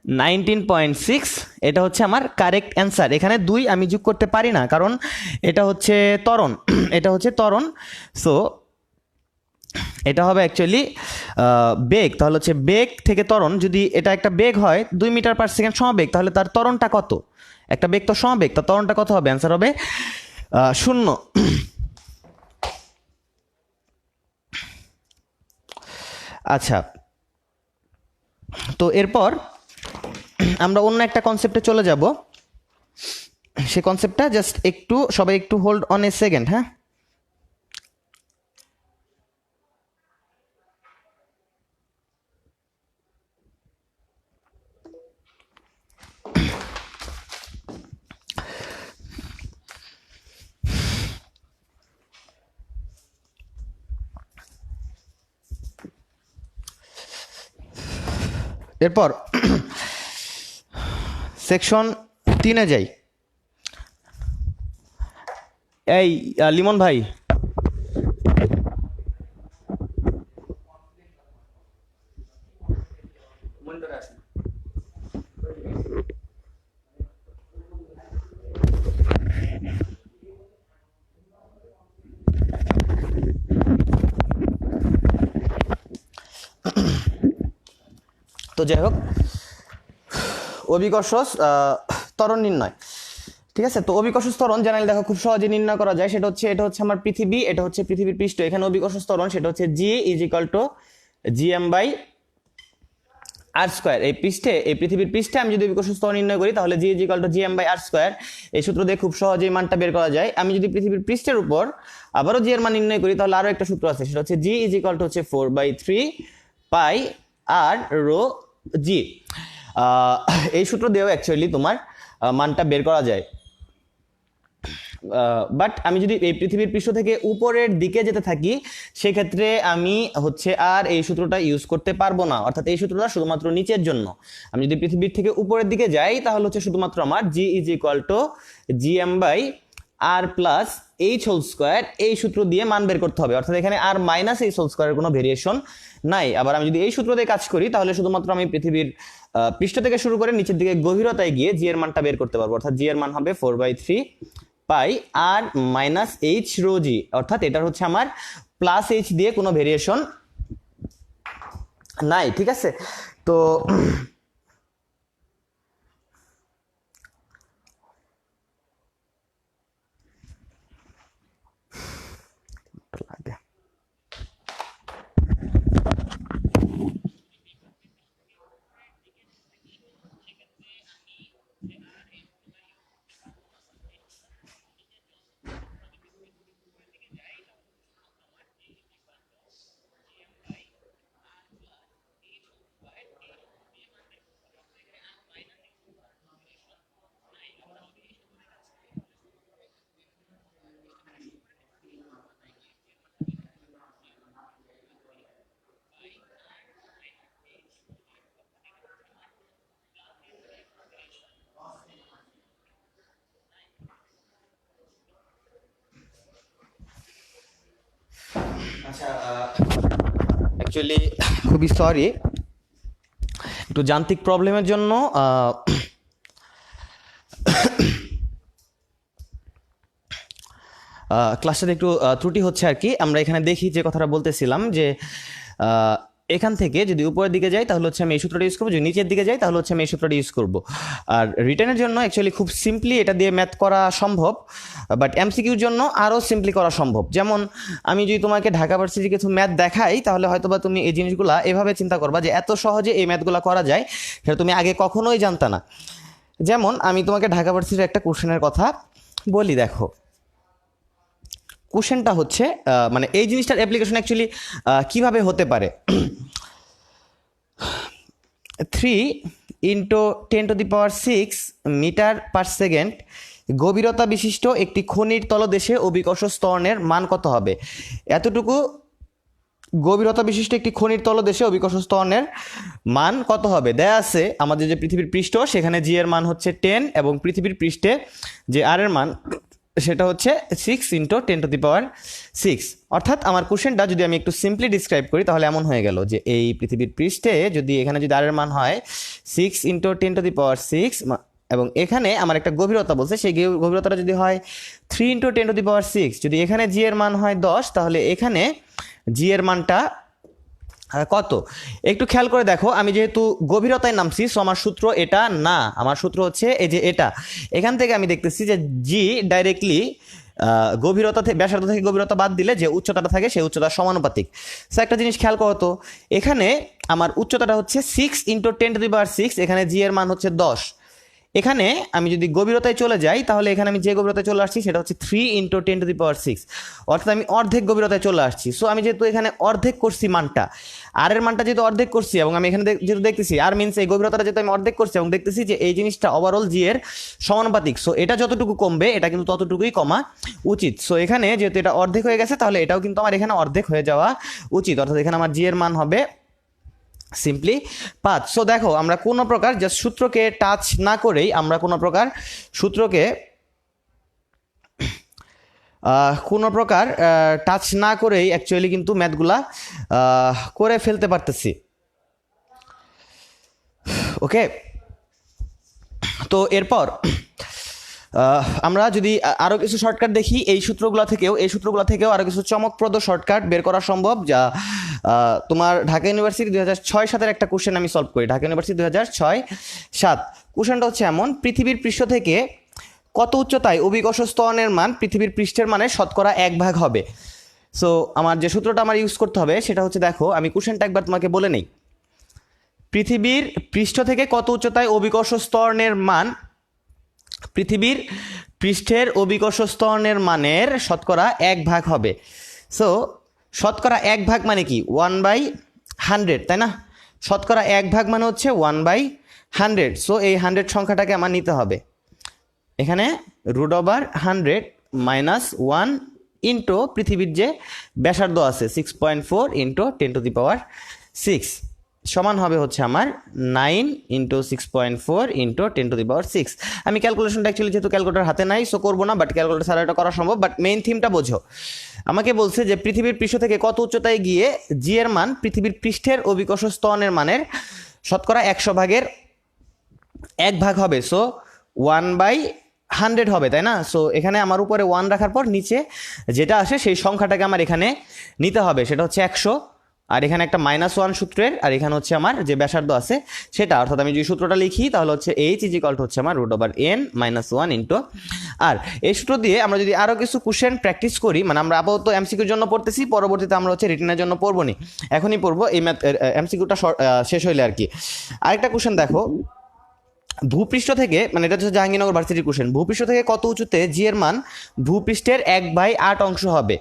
19.6 এটা হচ্ছে আমার কারেক্ট অ্যান্সার। এখানে 2 আমি যোগ করতে পারি না, কারণ এটা হচ্ছে ত্বরণ, এটা হচ্ছে ত্বরণ। সো এটা হবে অ্যাকচুয়ালি বেগ। তাহলে হচ্ছে বেগ থেকে ত্বরণ, যদি এটা একটা বেগ হয় 2 মিটার/সেকেন্ড সমবেগ, তাহলে তার ত্বরণটা কত? একটা বেগ তো সমবেগ, তার ত্বরণটা কত হবে? অ্যান্সার হবে 0। আচ্ছা, তো এরপর আমরা অন্য একটা কনসেপ্টে চলে যাব। সেই কনসেপ্টটা জাস্ট একটু সবাই একটু হোল্ড অন এ সেকেন্ড, হ্যাঁ। এরপর সেকশন 3-এ যাই। এই লিমন ভাই, তো যাই হোক, অভিকর্ষজ ত্বরণ নির্ণয়, ঠিক আছে। তো অভিকর্ষজ ত্বরণ জেনারেলি দেখো খুব সহজে নির্ণয় করা যায়। সেটা হচ্ছে, এটা হচ্ছে আমার পৃথিবী, এটা হচ্ছে পৃথিবীর পৃষ্ঠ। এখানে অভিকর্ষজ ত্বরণ সেটা হচ্ছে g is equal to gm/r²। এই পৃষ্ঠে, এই পৃথিবীর পৃষ্ঠে আমি যদি অভিকর্ষজ ত্বরণ নির্ণয় করি তাহলে জি ইজ ইকুয়াল টু gm/r²। এই সূত্র দিয়ে খুব সহজেই মানটা বের করা যায়। আমি যদি পৃথিবীর পৃষ্ঠের উপর আবারও জি এর মান নির্ণয় করি তাহলে আরো একটা সূত্র আছে, সেটা হচ্ছে জি ইজ ইকুয়াল টু হচ্ছে 4/3 পাই আর রো জি। এই সূত্র দিয়েও অ্যাকচুয়ালি তোমার মানটা বের করা যায়। বাট আমি যদি এই পৃথিবীর পৃষ্ঠ থেকে উপরের দিকে যেতে থাকি সেক্ষেত্রে আমি হচ্ছে আর এই সূত্রটা ইউজ করতে পারবো না, অর্থাৎ এই সূত্রটা শুধুমাত্র নিচের জন্য। আমি যদি পৃথিবীর থেকে উপরের দিকে যাই তাহলে হচ্ছে শুধুমাত্র আমার জি ইজ ইকুয়াল টু gm/r+h² এই সূত্র দিয়ে মান বের করতে হবে, অর্থাৎ এখানে আর -h² কোনো ভেরিয়েশন নাই। আবার আমি যদি এই সূত্র দিয়ে কাজ করি তাহলে শুধুমাত্র আমি পৃথিবীর পৃষ্ঠ থেকে শুরু করে নিচের দিকে গভীরতায় গিয়ে জি এর মানটা বের করতে পারবো, অর্থাৎ জি এর মান হবে 4/3 পাই আর -h রো জি, অর্থাৎ এটার হচ্ছে আমার +h দিয়ে কোনো ভেরিয়েশন নাই, ঠিক আছে। তো লাগে আচ্ছা, অ্যাকচুয়ালি খুবই সরি, একটু যান্ত্রিক প্রবলেমের জন্য ক্লাসটাতে একটু ত্রুটি হচ্ছে আর কি। আমরা এখানে দেখি যে কথাটা বলতেছিলাম যে এখান থেকে যদি উপরের দিকে যাই তাহলে হচ্ছে আমি এই সূত্রটা ইউজ করবো, যদি নিচের দিকে যাই তাহলে হচ্ছে আমি এই সূত্রটা ইউজ করবো। আর রিটার্নের জন্য অ্যাকচুয়ালি খুব সিম্পলি এটা দিয়ে ম্যাথ করা সম্ভব, বাট এমসিকিউর জন্য আরও সিম্পলি করা সম্ভব। যেমন আমি যদি তোমাকে ঢাকা ভার্সিটির কিছু ম্যাথ দেখাই তাহলে হয়তোবা তুমি এই জিনিসগুলা এভাবে চিন্তা করবা যে এত সহজে এই ম্যাথগুলো করা যায়, সেটা তুমি আগে কখনোই জানতা না। যেমন আমি তোমাকে ঢাকা ভার্সিটির একটা কোশ্চেনের কথা বলি, দেখো কোশ্চেনটা হচ্ছে মানে এই জিনিসটার অ্যাপ্লিকেশন অ্যাকচুয়ালি কিভাবে হতে পারে। 3 × 10⁶ মিটার/সেকেন্ড গভীরতা বিশিষ্ট একটি খনির তলদেশে অভিকর্ষজ ত্বরণের মান কত হবে? এতটুকু গভীরতা বিশিষ্ট একটি খনির তলদেশে অভিকর্ষজ ত্বরণের মান কত হবে দেয়া আছে। আমাদের যে পৃথিবীর পৃষ্ঠ সেখানে জি এর মান হচ্ছে 10 এবং পৃথিবীর পৃষ্ঠে যে আর এর মান সেটা হচ্ছে 6 × 10⁶। অর্থাৎ আমার কোশ্চেনটা যদি আমি একটু সিম্পলি ডিসক্রাইব করি তাহলে এমন হয়ে গেল যে এই পৃথিবীর পৃষ্ঠে যদি এখানে যদি আর এর মান হয় 6 × 10⁶, এবং এখানে আমার একটা গভীরতা বলছে, সেই গভীরতাটা যদি হয় 3 × 10⁶, যদি এখানে জি এর মান হয় 10 তাহলে এখানে জি এর মানটা কত? একটু খেয়াল করে দেখো, আমি যেহেতু গভীরতায় নামছি সো আমার সূত্র এটা না, আমার সূত্র হচ্ছে এই যে এটা। এখান থেকে আমি দেখতেছি যে জি ডাইরেক্টলি গভীরতা থেকে ব্যাসার্ধ থেকে গভীরতা বাদ দিলে যে উচ্চতাটা থাকে সেই উচ্চতার সমানুপাতিক। সো একটা জিনিস খেয়াল করো তো, এখানে আমার উচ্চতাটা হচ্ছে 6 × 10⁶, এখানে জি এর মান হচ্ছে 10। এখানে আমি যদি গভীরতায় চলে যাই তাহলে এখানে আমি যে গভীরতায় চলে আসছি সেটা হচ্ছে 3 × 10⁶, অর্থাৎ আমি অর্ধেক গভীরতায় চলে আসছি। সো আমি যেহেতু এখানে অর্ধেক করছি মানটা, আর এর মানটা যেহেতু অর্ধেক করছি এবং আমি এখানে যেহেতু দেখতেছি আর মিনস এই গভীরতাটা যেহেতু আমি অর্ধেক করছি এবং দেখতেছি যে এই জিনিসটা ওভারঅল জি এর সমানুপাতিক, সো এটা যতটুকু কমবে এটা কিন্তু ততটুকুই কমা উচিত। সো এখানে যেহেতু এটা অর্ধেক হয়ে গেছে তাহলে এটাও কিন্তু আমার এখানে অর্ধেক হয়ে যাওয়া উচিত, অর্থাৎ এখানে আমার জি এর মান হবে সিম্পলি 5। সো দেখো আমরা কোনো প্রকার জাস্ট সূত্রকে টাচ না করেই আমরা কোনো প্রকার সূত্রকে টাচ না করেই অ্যাকচুয়ালি কিন্তু ম্যাথগুলা করে ফেলতে পারতেছি। ওকে, তো এরপর আমরা যদি আরও কিছু শর্টকাট দেখি এই সূত্রগুলো থেকেও আরও কিছু চমকপ্রদ শর্টকাট বের করা সম্ভব, যা তোমার ঢাকা ইউনিভার্সিটি 2006-07 একটা কোশ্চেন আমি সলভ করি। ঢাকা ইউনিভার্সিটি 2006-07 কোশ্চেনটা হচ্ছে এমন: পৃথিবীর পৃষ্ঠ থেকে কত উচ্চতায় অভিকর্ষ ত্বরণের মান পৃথিবীর পৃষ্ঠের মানে 1/1 হবে। সো আমার যে সূত্রটা আমার ইউজ করতে হবে সেটা হচ্ছে, দেখো আমি কোশ্চেনটা একবার তোমাকে বলে নেই। পৃথিবীর পৃষ্ঠ থেকে কত উচ্চতায় অভিকর্ষ ত্বরণের মান পৃথিবীর পৃষ্ঠের অভিকর্ষ ত্বরণের মানের 1/1 হবে। সো 1/1 মানে কি? 1/100, তাই না? 1/1 মানে হচ্ছে 1/100। সো এই 100 সংখ্যাটাকে আমার নিতে হবে। এখানে √100 - 1 ইন্টু পৃথিবীর যে ব্যাসার্ধ আছে 6.4 × 10⁶ সমান হবে হচ্ছে আমার 9 × 6.4 × 10⁶। আমি ক্যালকুলেশনটা অ্যাকচুয়ালি যেহেতু ক্যালকুলেটর হাতে নাই সো করবো না, বাট ক্যালকুলেটর ছাড়া এটা করা সম্ভব। বাট মেইন থিমটা বোঝো। আমাকে বলছে যে পৃথিবীর পৃষ্ঠ থেকে কত উচ্চতায় গিয়ে জি এর মান পৃথিবীর পৃষ্ঠের অভিকর্ষ ত্বরণের মানের 100/1 হবে। সো 1/100 হবে, তাই না? সো এখানে আমার উপরে 1 রাখার পর নিচে যেটা আসে সেই সংখ্যাটাকে আমার এখানে নিতে হবে, সেটা হচ্ছে 100। আর এখানে একটা -1 সূত্রের, আর এখানে হচ্ছে আমার যে ব্যাসার্ধ আছে সেটা, অর্থাৎ আমি যদি সূত্রটা লিখি তাহলে হচ্ছে h হচ্ছে আমার √n - 1 ইন্টু আর। এই সূত্র দিয়ে আমরা যদি আরও কিছু কোশ্চেন প্র্যাকটিস করি, মানে আমরা আপাতত এমসিকিউর জন্য পড়তেছি, পরবর্তীতে আমরা হচ্ছে রিটেনের জন্য পড়বো নি, এখনই পড়বো এই ম্যাথ এমসিকিউটা শেষ হইলে আর কি। আরেকটা কোশ্চেন দেখো, ভূপৃষ্ঠ থেকে, মানে এটা হচ্ছে জাহাঙ্গীরনগর ভার্সিটির কোশ্চেন, ভূপৃষ্ঠ থেকে কত উঁচুতে জি এর মান ভূপৃষ্ঠের 1/8 অংশ হবে।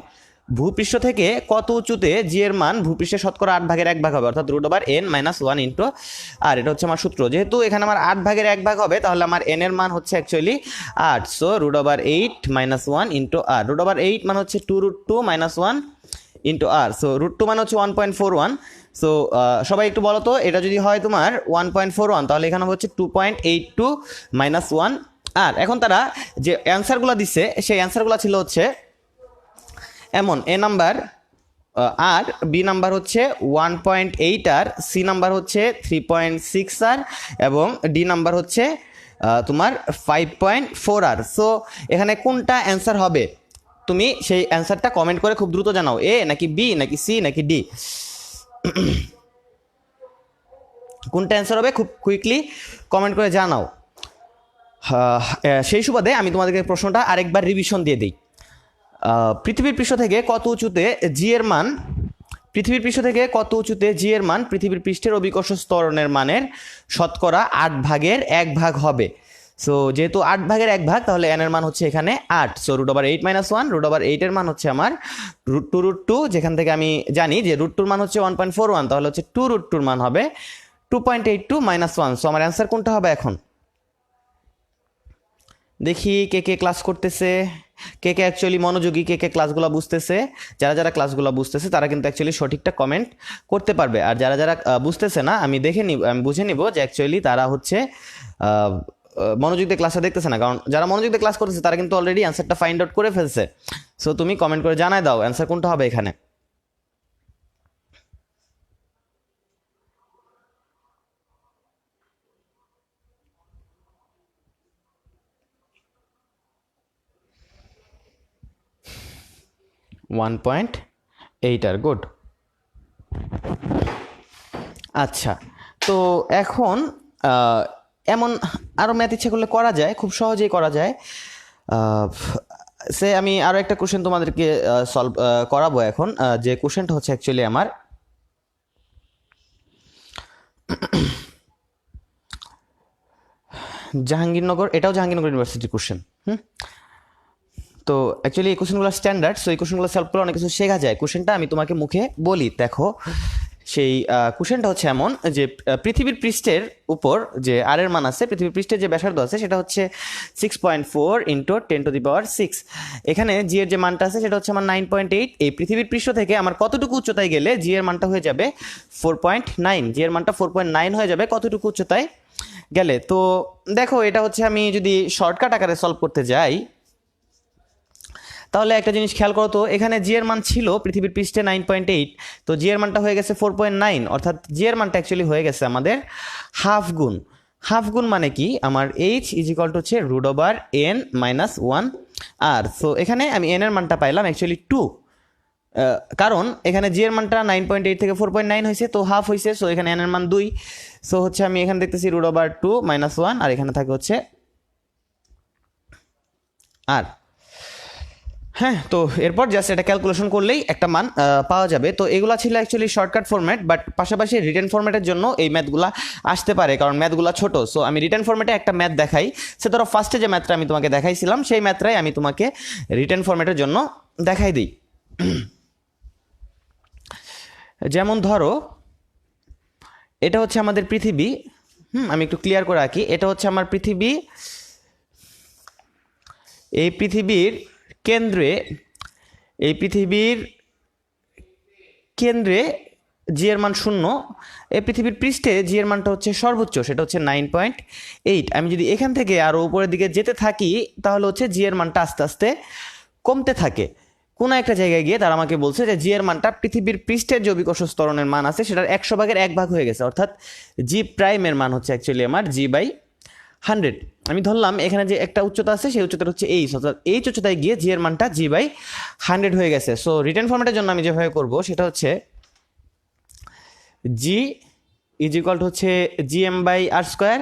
ভূপৃষ্ঠ থেকে কত উঁচুতে জি এর মান ভূপৃষ্ঠের 8/8 হবে, অর্থাৎ √n - 1 ইন্টু আর। এটা হচ্ছে আমার সূত্র। যেহেতু এখানে আমার 8/1 হবে তাহলে আমার n এর মান হচ্ছে অ্যাকচুয়ালি 8। সো √8 - 1 ইন্টু আর। √8 মানে হচ্ছে 2√2 - 1 ইন্টু আর। সো √2 মানে হচ্ছে 1.41। সো সবাই একটু বলো তো, এটা যদি হয় তোমার 1.41 তাহলে এখানে হচ্ছে 2.82 - 1 আর। এখন তারা যে অ্যান্সারগুলো দিচ্ছে সেই অ্যান্সারগুলো ছিল হচ্ছে এমন: এ নাম্বার আর, বি নাম্বার হচ্ছে 1.8 আর, সি নাম্বার হচ্ছে 3.6 আর, এবং ডি নাম্বার হচ্ছে তোমার 5.4 আর। সো এখানে কোনটা অ্যান্সার হবে তুমি সেই অ্যান্সারটা কমেন্ট করে খুব দ্রুত জানাও, এ নাকি বি নাকি সি নাকি ডি। কোনটা অ্যান্সার হবে খুব কুইকলি কমেন্ট করে জানাও। সেই সুবাদে আমি তোমাদেরকে প্রশ্নটা আরেকবার রিভিশন দিয়ে দিই। পৃথিবীর পৃষ্ঠ থেকে কত উঁচুতে জি এর মান পৃথিবীর পৃষ্ঠের অভিকর্ষ ত্বরণের মানের 8/1 হবে। সো যেহেতু 8/1 তাহলে n এর মান হচ্ছে এখানে 8। সো √8 - 1, √8 এর মান হচ্ছে আমার √2, যেখান থেকে আমি জানি যে √2 মান হচ্ছে 1.41, তাহলে হচ্ছে 2√2 মান হবে 2.82 - 1। সো আমার অ্যান্সার কোনটা হবে এখন? দেখি কে কে ক্লাস করতেছে, কে কে অ্যাকচুয়ালি মনোযোগী, কে কে ক্লাসগুলো বুঝতেছে। যারা ক্লাসগুলো বুঝতেছে তারা কিন্তু অ্যাকচুয়ালি সঠিকটা কমেন্ট করতে পারবে, আর যারা বুঝতেছে না আমি বুঝে নিব যে অ্যাকচুয়ালি তারা হচ্ছে মনোযোগ দিয়ে ক্লাসটা দেখতেছে না। কারণ যারা মনোযোগ দিয়ে ক্লাস করতেছে তারা কিন্তু অলরেডি অ্যান্সারটা ফাইন্ড আউট করে ফেলছে। সো তুমি কমেন্ট করে জানাই দাও অ্যান্সার কোনটা হবে এখানে। (1.8 আর) গুড। আচ্ছা, তো এখন এমন আরও ম্যাথ ইচ্ছা করলে করা যায়, খুব সহজেই করা যায়। সে আমি আরও একটা কোশ্চেন তোমাদেরকে সলভ করাবো এখন, যে কোশ্চেনটা হচ্ছে অ্যাকচুয়ালি আমার জাহাঙ্গীরনগর, এটাও জাহাঙ্গীরনগর ইউনিভার্সিটির কোশ্চেন। তো অ্যাকচুয়ালি এই কোশ্চেনগুলো স্ট্যান্ডার্ড, সো এই কোশ্চেনগুলো সলভ করলে অনেক কিছু শেখা যায়। কোশ্চেনটা আমি তোমাকে মুখে বলি, দেখো। সেই কোশ্চেনটা হচ্ছে এমন যে পৃথিবীর পৃষ্ঠের উপর যে আর এর মান আছে, পৃথিবীর পৃষ্ঠের যে ব্যাসার্ধ আছে সেটা হচ্ছে 6.4 ইন্টু 10⁻⁶। এখানে জি এর যে মানটা আছে সেটা হচ্ছে আমার 9.8। এই পৃথিবীর পৃষ্ঠ থেকে আমার কতটুকু উচ্চতায় গেলে জি এর মানটা হয়ে যাবে 4.9, জি এর মানটা 4.9 হয়ে যাবে কতটুকু উচ্চতায় গেলে। তো দেখো, এটা হচ্ছে আমি যদি শর্টকাট আকারে সলভ করতে যাই, তাহলে একটা জিনিস খেয়াল করো তো, এখানে জি এর মান ছিল পৃথিবীর পৃষ্ঠে 9.8, তো জি এর মানটা হয়ে গেছে 4.9, অর্থাৎ জি এর মানটা অ্যাকচুয়ালি হয়ে গেছে আমাদের হাফ গুণ। হাফ গুণ মানে কি, আমার এইচ ইজ ইকুয়াল টু হচ্ছে √n-1 আর। সো এখানে আমি এন এর মানটা পাইলাম অ্যাকচুয়ালি 2, কারণ এখানে জি এর মানটা 9.8 থেকে 4.9 হয়েছে, তো হাফ হয়েছে, সো এখানে এন এর মান 2। সো হচ্ছে আমি এখানে দেখতেছি √2-1 আর এখানে থাকে হচ্ছে আর। হ্যাঁ, তো এরপর জাস্ট এটা ক্যালকুলেশন করলেই একটা মান পাওয়া যাবে। তো এগুলা ছিল অ্যাকচুয়ালি শর্টকাট ফরম্যাট, বাট পাশাপাশি রিটেন ফরম্যাটের জন্য এই ম্যাথগুলা আসতে পারে, কারণ ম্যাথগুলা ছোট। সো আমি রিটেন ফরম্যাটে একটা ম্যাথ দেখাই, সে ধরো ফার্স্টে যে ম্যাথটা আমি তোমাকে দেখাইছিলাম সেই ম্যাথটাই আমি তোমাকে রিটেন ফরম্যাটের জন্য দেখাই দিই। যেমন ধরো, এটা হচ্ছে আমাদের পৃথিবী। আমি একটু ক্লিয়ার করে রাখি, এটা হচ্ছে আমার পৃথিবী। এই পৃথিবীর কেন্দ্রে, এই পৃথিবীর কেন্দ্রে জি এর মান 0। এই পৃথিবীর পৃষ্ঠে জি এর মানটা হচ্ছে সর্বোচ্চ, সেটা হচ্ছে 9.8। আমি যদি এখান থেকে আরও উপরের দিকে যেতে থাকি তাহলে হচ্ছে জি এর মানটা আস্তে আস্তে কমতে থাকে। কোনো একটা জায়গায় গিয়ে তারা আমাকে বলছে যে জি এর মানটা পৃথিবীর পৃষ্ঠের যে অভিকর্ষ ত্বরণের মান আছে সেটার 100 ভাগের 1 ভাগ হয়ে গেছে, অর্থাৎ জি প্রাইমের মান হচ্ছে অ্যাকচুয়ালি আমার g/100। আমি ধরলাম এখানে যে একটা উচ্চতা আছে সেই উচ্চতা হচ্ছে এইচ, অর্থাৎ এইচ উচ্চতায় গিয়ে জি এর মানটা g/100 হয়ে গেছে। সো রিটেন ফরম্যাটের জন্য আমি যেভাবে করব সেটা হচ্ছে জি ইজ ইকুয়াল টু হচ্ছে gm/r²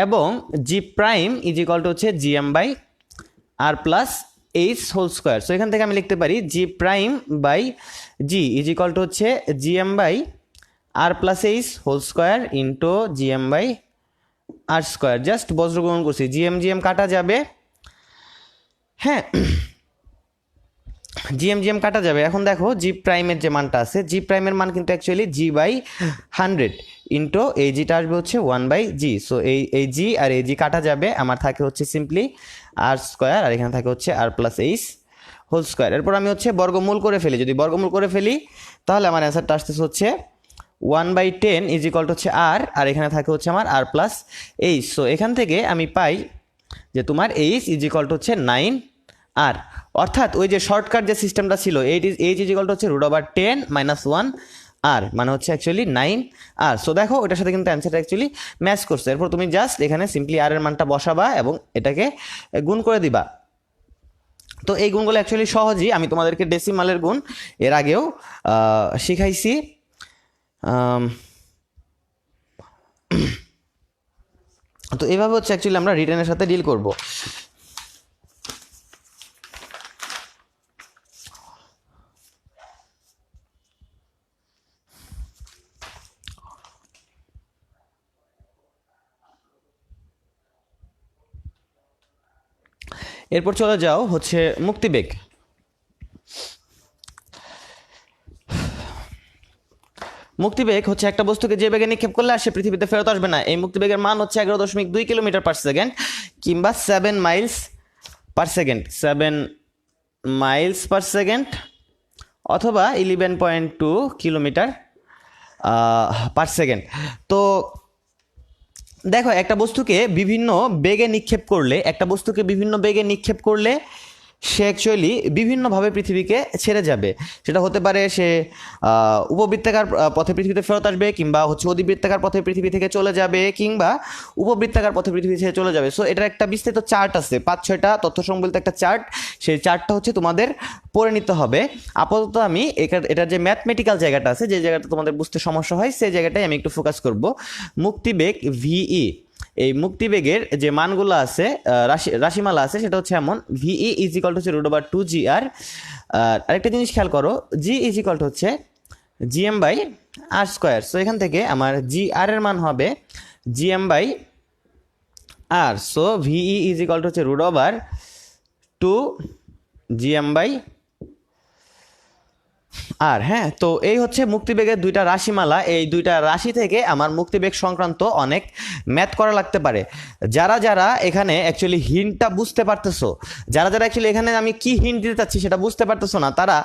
এবং g prime is equal to হচ্ছে gm/r+h²। সো এখান থেকে আমি লিখতে পারি g prime by g is equal to হচ্ছে gm/r+h² ইন্টু gm/r²। জাস্ট বজ্রগ্রহণ করছি, জিএম কাটা যাবে। হ্যাঁ, জিএম কাটা যাবে। এখন দেখো জি প্রাইমের যে মানটা আছে, জি প্রাইমের মান কিন্তু অ্যাকচুয়ালি g/100 ইন্টু এই জিটা আসবে হচ্ছে 1/g। সো এই জি আর এই জি কাটা যাবে, আমার থাকে হচ্ছে সিম্পলি r² আর এখানে থাকে হচ্ছে r+h²। এরপর আমি হচ্ছে বর্গমূল করে ফেলি, যদি বর্গমূল করে ফেলি তাহলে আমার অ্যান্সারটা আসতেছে হচ্ছে 1/10 ইজ ইকুয়াল টু হচ্ছে আর এখানে থাকে হচ্ছে আমার r+h। সো এখান থেকে আমি পাই যে তোমার h ইজ ইকুয়াল টু হচ্ছে 9r, অর্থাৎ ওই যে শর্টকাট যে সিস্টেমটা ছিল এইচ ইজ ইকুয়াল টু হচ্ছে √10-1 আর, মানে হচ্ছে অ্যাকচুয়ালি 9r। সো দেখো ওটার সাথে কিন্তু অ্যান্সারটা অ্যাকচুয়ালি ম্যাচ করছে। এরপর তুমি জাস্ট এখানে সিম্পলি আর এর মানটা বসাবা এবং এটাকে গুণ করে দিবা। তো এই গুণগুলো অ্যাকচুয়ালি সহজই, আমি তোমাদেরকে ডেসিমালের গুণ এর আগেও শিখাইছি। তো এইভাবে হচ্ছে অ্যাকচুয়ালি আমরা রিটেনের সাথে ডিল করব। এরপর চলে যাও হচ্ছে মুক্তিবেগ। মুক্তিবেগ হচ্ছে একটা বস্তুকে যে বেগে নিক্ষেপ করলে আর সে পৃথিবীতে ফেরত আসবে না। এই মুক্তিবেগের মান হচ্ছে 11.2 কিলোমিটার/সেকেন্ড কিংবা 7 মাইলস/সেকেন্ড, 7 মাইলস/সেকেন্ড অথবা 11.2 কিলোমিটার/সেকেন্ড। তো দেখো, একটা বস্তুকে বিভিন্ন বেগে নিক্ষেপ করলে, একটা বস্তুকে বিভিন্ন বেগে নিক্ষেপ করলে সে অ্যাকচুয়ালি বিভিন্নভাবে পৃথিবীকে ছেড়ে যাবে। সেটা হতে পারে সে উপবৃত্তাকার পথে পৃথিবীতে ফেরত আসবে, কিংবা হচ্ছে অধিবৃত্তাকার পথে পৃথিবী থেকে চলে যাবে, কিংবা উপবৃত্তাকার পথে পৃথিবী থেকে চলে যাবে। সো এটার একটা বিস্তৃত চার্ট আছে, 5-6টা তথ্য সংবলিত একটা চার্ট। সেই চার্টটা হচ্ছে তোমাদের পড়ে নিতে হবে। আপাতত আমি এটার যে ম্যাথমেটিক্যাল জায়গাটা আছে, যে জায়গাটা তোমাদের বুঝতে সমস্যা হয়, সেই জায়গাটাই আমি একটু ফোকাস করব। মুক্তিবেগ ভিই এই মুক্তিবেগের যে মানগুলো আছে, রাশিমালা আছে, সেটা হচ্ছে এমন, ভিই ইজ ইকাল টু হচ্ছে রুট ওভার 2 GR। আর আরেকটা জিনিস খেয়াল করো, জি ইজ ইকাল টু হচ্ছে GM by R square. So এখান থেকে আমার GR এর মান হবে GM by R. So VE is equal to হচ্ছে root over 2 GM by R. হ্যাঁ, তো এই হচ্ছে মুক্তিবেগের দুইটা রাশিমালা। এই দুইটা রাশি থেকে আমার মুক্তিবেগ সংক্রান্ত অনেক ম্যাথ করা লাগতে পারে। যারা যারা এখানে অ্যাকচুয়ালি হিন্টটা বুঝতে পারতেছো, যারা যারা অ্যাকচুয়ালি এখানে আমি কি হিন্ট দিতে চাচ্ছি সেটা বুঝতে পারতেছো না, তারা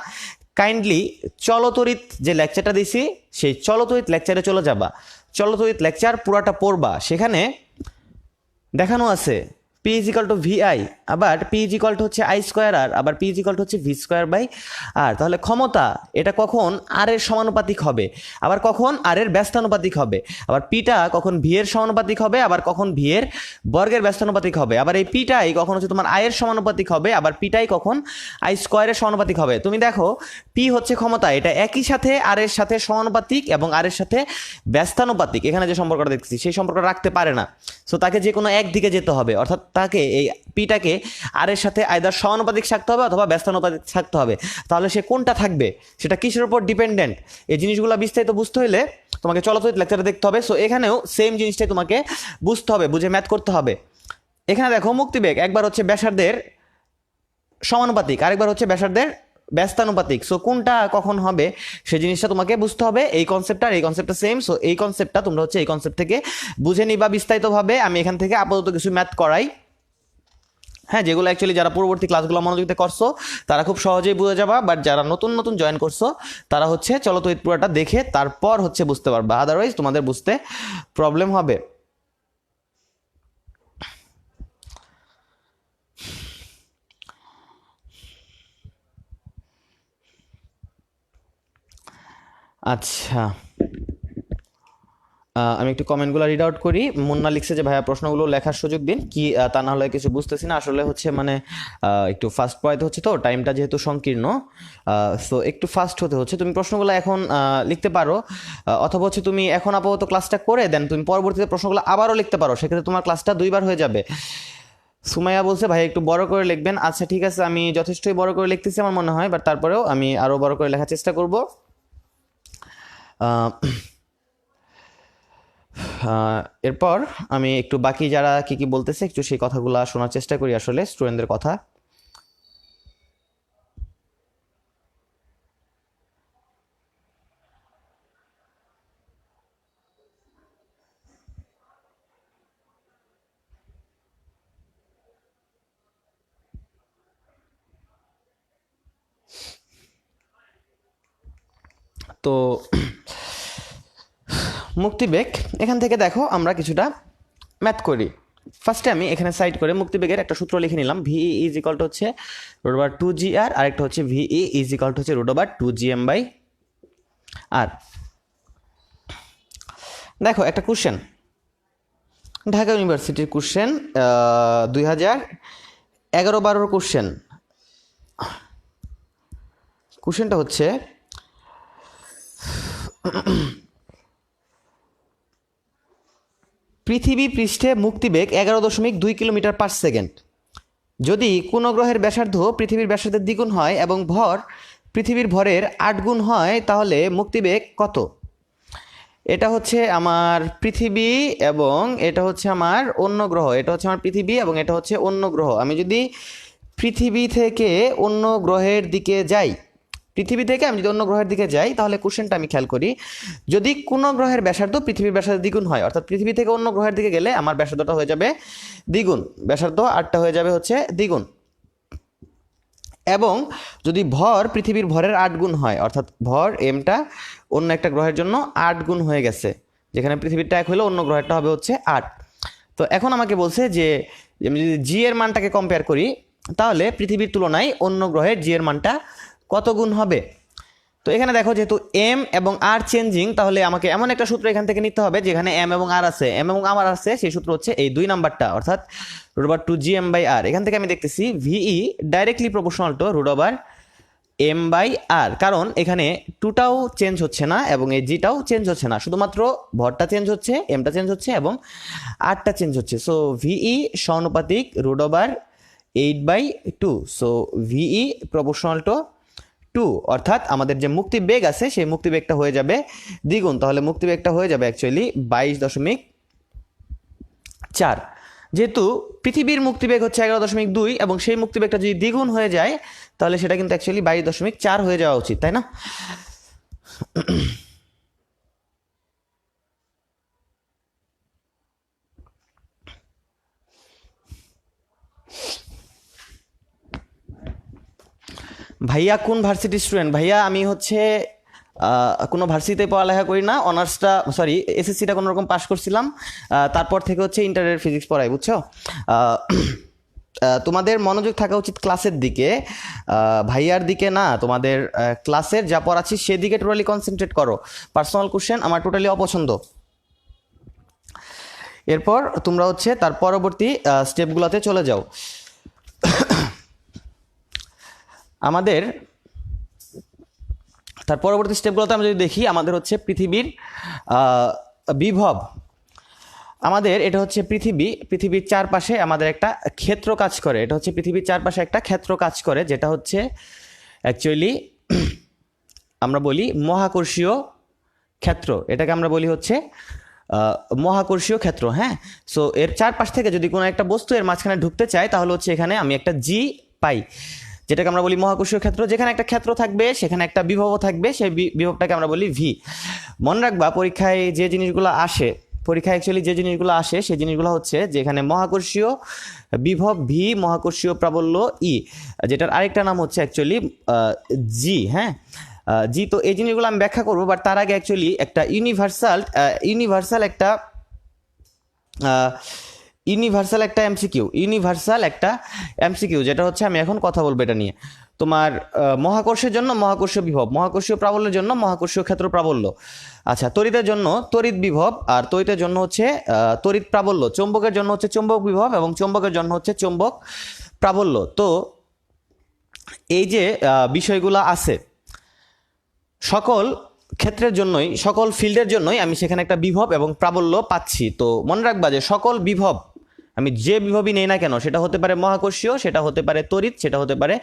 কাইন্ডলি চলতরিৎ যে লেকচারটা দিছি সেই চলতরিৎ লেকচারে চলে যাবা। চলতরিৎ লেকচার পুরাটা পড়বা, সেখানে দেখানো আছে P is equal to VI, আবার পি ইজ ইকাল টু হচ্ছে আই স্কোয়ার আর, আবার পি ইজ ইকাল টু হচ্ছে ভি স্কোয়ার বাই আর। তাহলে ক্ষমতা এটা কখন আর এর সমানুপাতিক হবে, আবার কখন আর এর ব্যস্তানুপাতিক হবে, আবার পিটা কখন ভি এর সমানুপাতিক হবে, আবার কখন ভি এর বর্গের ব্যস্তানুপাতিক হবে, আবার এই পিটাই কখন হচ্ছে তোমার আয়ের সমানুপাতিক হবে, আবার পিটাই কখন আই স্কোয়ারের সমানুপাতিক হবে। তুমি দেখো পি হচ্ছে ক্ষমতা, এটা একই সাথে আর এর সাথে সমানুপাতিক এবং আর এর সাথে ব্যস্তানুপাতিক। এখানে যে সম্পর্কটা দেখতেছি সেই সম্পর্কটা রাখতে পারে না। সো তাকে যে কোনো একদিকে যেতে হবে, অর্থাৎ তাকে এই পিটাকে আর এর সাথে আইদার সমানুপাতিক থাকতে হবে অথবা ব্যস্তানুপাতিক থাকতে হবে। তাহলে সে কোনটা থাকবে, সেটা কিসের উপর ডিপেন্ডেন্ট, এই জিনিসগুলো বিস্তারিত বুঝতে হলে তোমাকে চলতরিৎ লেকচারটা দেখতে হবে। সো এখানেও সেম জিনিসটাই তোমাকে বুঝতে হবে, বুঝে ম্যাথ করতে হবে। এখানে দেখো মুক্তিবেগ একবার হচ্ছে ব্যাসার্ধের সমানুপাতিক, আরেকবার হচ্ছে ব্যাসার্ধের ব্যস্তানুপাতিক। সো কোনটা কখন হবে সেই জিনিসটা তোমাকে বুঝতে হবে। এই কনসেপ্টটা এই কনসেপ্টটা সেম। সো এই কনসেপ্টটা তোমরা হচ্ছে এই কনসেপ্ট থেকে বুঝে নিবা বিস্তারিতভাবে। আমি এখান থেকে আপাতত কিছু ম্যাথ করাই, হ্যাঁ, যেগুলো অ্যাকচুয়ালি যারা পূর্ববর্তী ক্লাসগুলো মনোযোগিতা করছো তারা খুব সহজেই বুঝে যাবা, বাট যারা নতুন নতুন জয়েন করছো তারা হচ্ছে চলতরিৎ পুরোটা দেখে তারপর হচ্ছে বুঝতে পারবা, আদারওয়াইজ তোমাদের বুঝতে প্রবলেম হবে। আচ্ছা, আমি একটু কমেন্টগুলো রিড আউট করি। মুন্না লিখছে যে ভাইয়া প্রশ্নগুলো লেখার সুযোগ দিন, কি তা না হলে কিছু বুঝতেছি না। আসলে হচ্ছে মানে একটু ফাস্ট পড়াইতে হচ্ছে, তো টাইমটা যেহেতু সংকীর্ণ, সো একটু ফাস্ট হতে হচ্ছে। তুমি প্রশ্নগুলো এখন লিখতে পারো, অথবা হচ্ছে তুমি এখন আপাতত ক্লাসটা করে দেন, তুমি পরবর্তীতে প্রশ্নগুলো আবারও লিখতে পারো, সেক্ষেত্রে তোমার ক্লাসটা 2বার হয়ে যাবে। সুমাইয়া বলছে ভাই একটু বড় করে লিখবেন। আচ্ছা ঠিক আছে, আমি যথেষ্টই বড় করে লিখতেছি আমার মনে হয়, বাট তারপরেও আমি আরও বড় করে লেখার চেষ্টা করব। এরপর আমি একটু বাকি যারা কি কি বলতেছে একটু সেই কথাগুলো শোনার চেষ্টা করি, আসলে স্টুডেন্টদের কথা। তো মুক্তিবেগ, এখান থেকে দেখো আমরা কিছুটা ম্যাথ করি। ফার্স্টে আমি এখানে সাইড করে মুক্তিবেগের একটা সূত্র লিখে নিলাম, ভিই ইজ ইকাল টু হচ্ছে রুট ওভার 2GR, আরেকটা হচ্ছে ভিই ইজ ইকাল টু হচ্ছে রুট ওভার 2GM বাই আর। দেখো একটা কোশ্চেন, ঢাকা ইউনিভার্সিটির কোশ্চেন, 2011-12 কোশ্চেন। কোশ্চেনটা হচ্ছে পৃথিবী পৃষ্ঠে মুক্তিবেগ 11.2 কিলোমিটার পার সেকেন্ড। যদি কোনো গ্রহের ব্যাসার্ধ পৃথিবীর ব্যাসার্ধের দ্বিগুণ হয় এবং ভর পৃথিবীর ভরের 8 গুণ হয়, তাহলে মুক্তিবেগ কত? এটা হচ্ছে আমার পৃথিবী এবং এটা হচ্ছে আমার অন্য গ্রহ। এটা হচ্ছে আমার পৃথিবী এবং এটা হচ্ছে অন্য গ্রহ। আমি যদি পৃথিবী থেকে অন্য গ্রহের দিকে যাই, আমি যদি অন্য গ্রহের দিকে যাই, তাহলে কোশ্চেনটা আমি খেয়াল করি, যদি কোনো গ্রহের ব্যাসার্ধ পৃথিবীর ব্যাসার্ধ দ্বিগুণ হয়, অর্থাৎ পৃথিবী থেকে অন্য গ্রহের দিকে গেলে আমার ব্যাসার্ধটা হয়ে যাবে দ্বিগুণ, ব্যাসার্ধ 8টা হয়ে যাবে হচ্ছে দ্বিগুণ। এবং যদি ভর পৃথিবীর ভরের 8 গুণ হয়, অর্থাৎ ভর এমটা অন্য একটা গ্রহের জন্য 8 গুণ হয়ে গেছে, যেখানে পৃথিবীরটা 1 হলে অন্য গ্রহেরটা হবে হচ্ছে 8। তো এখন আমাকে বলছে যে আমি যদি জি এর মানটাকে কম্পেয়ার করি, তাহলে পৃথিবীর তুলনায় অন্য গ্রহের জি এর মানটা কত গুণ হবে। তো এখানে দেখো যেহেতু এম এবং আর চেঞ্জিং, তাহলে আমাকে এমন একটা সূত্র এখান থেকে নিতে হবে যেখানে এম এবং আর আছে, এম এবং আর আছে, সেই সূত্র হচ্ছে এই 2 নাম্বারটা, অর্থাৎ রুট ওভার 2GM বাই আর। এখান থেকে আমি দেখতেছি v e directly proportional to root over m by r, কারণ এখানে টুটাও চেঞ্জ হচ্ছে না এবং এই জিটাও চেঞ্জ হচ্ছে না, শুধুমাত্র ভরটা চেঞ্জ হচ্ছে, এমটা চেঞ্জ হচ্ছে এবং আরটা চেঞ্জ হচ্ছে। সো ভিই সমানুপাতিক √8/2। সো ভিই প্রপোর্শনাল টু 2, অর্থাৎ আমাদের যে মুক্তিবেগ আছে সেই মুক্তিবেগটা হয়ে যাবে দ্বিগুণ, তাহলে মুক্তিবেগটা হয়ে যাবে অ্যাকচুয়ালি 22.4। যেহেতু পৃথিবীর মুক্তিবেগ হচ্ছে 11.2 এবং সেই মুক্তিবেগটা যদি দ্বিগুণ হয়ে যায় তাহলে সেটা কিন্তু অ্যাকচুয়ালি 22.4 হয়ে যাওয়া উচিত, তাই না? ভাইয়া কোন ভার্সিটির স্টুডেন্ট? ভাইয়া আমি হচ্ছে কোনো ভার্সিটিতে পড়ালেখা করি না, অনার্সটা সরি এসএসসিটা কোনো রকম পাস করছিলাম, তারপর থেকে হচ্ছে ইন্টারের ফিজিক্স পড়াই, বুঝছো? তোমাদের মনোযোগ থাকা উচিত ক্লাসের দিকে, ভাইয়ার দিকে না। তোমাদের ক্লাসের যা পড়াচ্ছি সেদিকে টোটালি কনসেন্ট্রেট করো। পার্সোনাল কোশ্চেন আমার টোটালি অপছন্দ। এরপর তোমরা হচ্ছে তার পরবর্তী স্টেপগুলোতে চলে যাও। আমাদের তার পরবর্তী স্টেপগুলোতে আমরা যদি দেখি, আমাদের হচ্ছে পৃথিবীর বিভব। আমাদের এটা হচ্ছে পৃথিবীর চারপাশে আমাদের একটা ক্ষেত্র কাজ করে, এটা হচ্ছে পৃথিবীর চারপাশে একটা ক্ষেত্র কাজ করে, যেটা হচ্ছে অ্যাকচুয়ালি আমরা বলি মহাকর্ষীয় ক্ষেত্র। এটাকে আমরা বলি হচ্ছে মহাকর্ষীয় ক্ষেত্র। হ্যাঁ, সো এর চারপাশ থেকে যদি কোনো একটা বস্তু এর মাঝখানে ঢুকতে চায় তাহলে হচ্ছে এখানে আমি একটা জি পাই, যেটাকে আমরা বলি মহাকর্ষীয় ক্ষেত্র। যেখানে একটা ক্ষেত্র থাকবে সেখানে একটা বিভবও থাকবে, সেই বিভবটাকে আমরা বলি ভি। মনে রাখবা পরীক্ষায় যে জিনিসগুলো আসে, পরীক্ষায় অ্যাকচুয়ালি যে জিনিসগুলো আসে সেই জিনিসগুলো হচ্ছে যে এখানে মহাকর্ষীয় বিভব ভি, মহাকর্ষীয় প্রাবল্য ই, যেটার আরেকটা নাম হচ্ছে অ্যাকচুয়ালি জি। হ্যাঁ, জি। তো এই জিনিসগুলো আমি ব্যাখ্যা করবো, বাট তার আগে অ্যাকচুয়ালি একটা ইউনিভার্সাল একটা এমসিকিউ যেটা হচ্ছে আমি এখন কথা বলবো এটা নিয়ে। তোমার মহাকর্ষের জন্য মহাকর্ষীয় বিভব, মহাকর্ষীয় প্রাবল্যের জন্য মহাকর্ষীয় ক্ষেত্র প্রাবল্য। আচ্ছা, তড়িতের জন্য তড়িৎ বিভব, আর তড়িতের জন্য হচ্ছে তড়িৎ প্রাবল্য। চৌম্বকের জন্য হচ্ছে চৌম্বক বিভব এবং চৌম্বকের জন্য হচ্ছে চৌম্বক প্রাবল্য। তো এই যে বিষয়গুলো আছে সকল ক্ষেত্রের জন্যই, সকল ফিল্ডের জন্যই আমি সেখানে একটা বিভব এবং প্রাবল্য পাচ্ছি। তো মনে রাখবা যে সকল বিভব আমি যে বিভবই নেই না কেন, সেটা হতে পারে মহাকর্ষীয়, সেটা হতে পারে তড়িৎ, সেটা হতে পারে